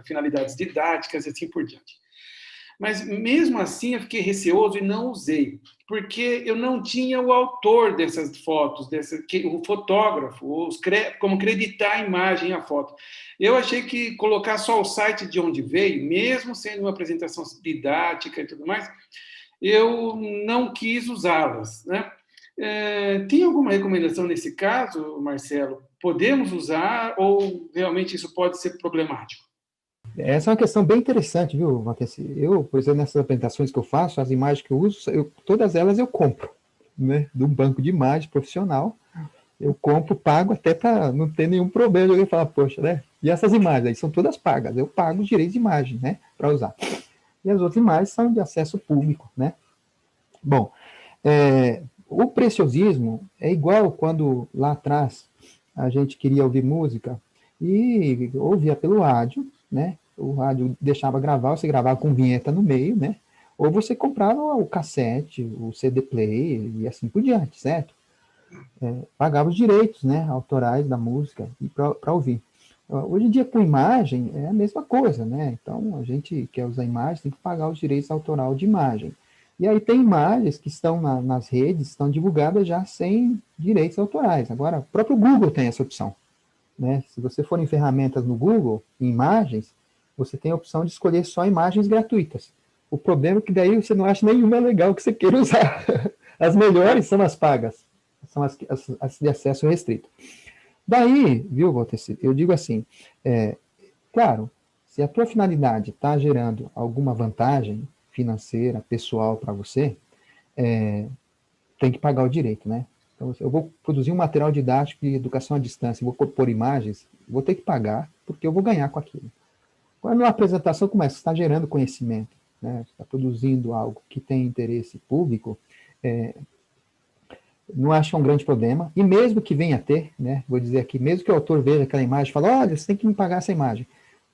finalidades didáticas e assim por diante. Mas, mesmo assim, eu fiquei receoso e não usei, porque eu não tinha o autor dessas fotos, o fotógrafo, como acreditar a imagem e a foto. Eu achei que colocar só o site de onde veio, mesmo sendo uma apresentação didática e tudo mais, eu não quis usá-las, né? Tem alguma recomendação nesse caso, Marcelo? Podemos usar ou realmente isso pode ser problemático? Essa é uma questão bem interessante, viu, Matheus? Eu, por exemplo, nessas apresentações que eu faço, as imagens que eu uso, todas elas eu compro, né? De um banco de imagem profissional. Eu compro, pago até para não ter nenhum problema. Eu falo, poxa, né? E essas imagens aí são todas pagas. Eu pago os direitos de imagem, né? Para usar. E as outras imagens são de acesso público, né? Bom, o preciosismo é igual quando lá atrás a gente queria ouvir música e ouvia pelo rádio, né? O rádio deixava gravar, você gravava com vinheta no meio, né? Ou você comprava o cassete, o CD player e assim por diante, certo? Pagava os direitos, né, autorais da música e para ouvir. Hoje em dia, com imagem, é a mesma coisa, né? Então, a gente quer usar imagem, tem que pagar os direitos autorais de imagem. E aí tem imagens que estão nas redes, estão divulgadas já sem direitos autorais. Agora, o próprio Google tem essa opção, né? Se você for em ferramentas no Google, em imagens, você tem a opção de escolher só imagens gratuitas. O problema é que daí você não acha nenhuma legal que você queira usar. As melhores são as pagas, são as de acesso restrito. Daí, viu, Walter, eu digo assim, claro, se a tua finalidade está gerando alguma vantagem financeira, pessoal para você, tem que pagar o direito, né? Então, eu vou produzir um material didático de educação à distância, vou pôr imagens, vou ter que pagar, porque eu vou ganhar com aquilo. Quando uma apresentação começa, está gerando conhecimento, né? Está produzindo algo que tem interesse público, não acho que é um grande problema, e mesmo que venha a ter, né, vou dizer aqui, mesmo que o autor veja aquela imagem e fale, olha, você tem que me pagar essa imagem,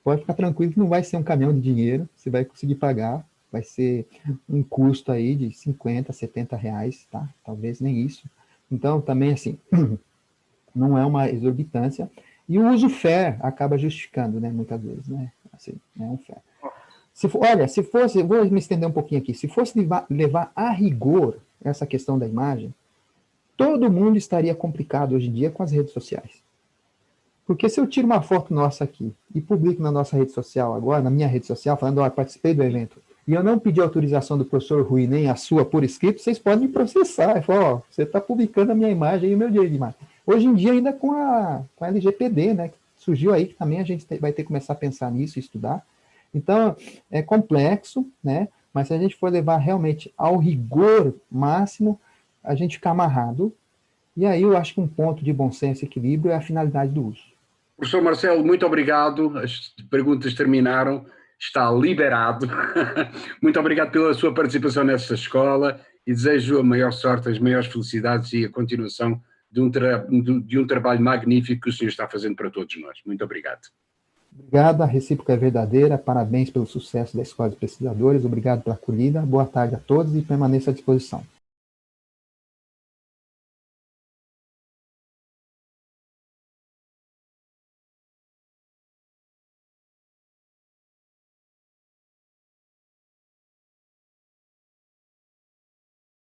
pode ficar tranquilo que não vai ser um caminhão de dinheiro, você vai conseguir pagar, vai ser um custo aí de 50, 70 reais, tá? Talvez nem isso. Então, também, assim, não é uma exorbitância, e o uso fair acaba justificando, né, muitas vezes, né, assim, é um fair. Olha, se fosse, vou me estender um pouquinho aqui, se fosse levar a rigor essa questão da imagem, todo mundo estaria complicado hoje em dia com as redes sociais. Porque se eu tiro uma foto nossa aqui e publico na nossa rede social agora, na minha rede social, falando, ó, participei do evento, e eu não pedi autorização do professor Rui, nem a sua por escrito, vocês podem me processar. Eu falo, ó, você está publicando a minha imagem e o meu direito de imagem. Hoje em dia, ainda com a LGPD, né, que surgiu aí, que também a gente vai ter que começar a pensar nisso e estudar. Então, é complexo, né, mas se a gente for levar realmente ao rigor máximo, a gente fica amarrado, e aí eu acho que um ponto de bom senso e equilíbrio é a finalidade do uso. Professor Marcelo, muito obrigado, as perguntas terminaram, está liberado. Muito obrigado pela sua participação nesta escola e desejo a maior sorte, as maiores felicidades e a continuação de um trabalho magnífico que o senhor está fazendo para todos nós. Muito obrigado. Obrigado, a recíproca é verdadeira, parabéns pelo sucesso da Escola de Pesquisadores, obrigado pela acolhida, boa tarde a todos e permaneça à disposição.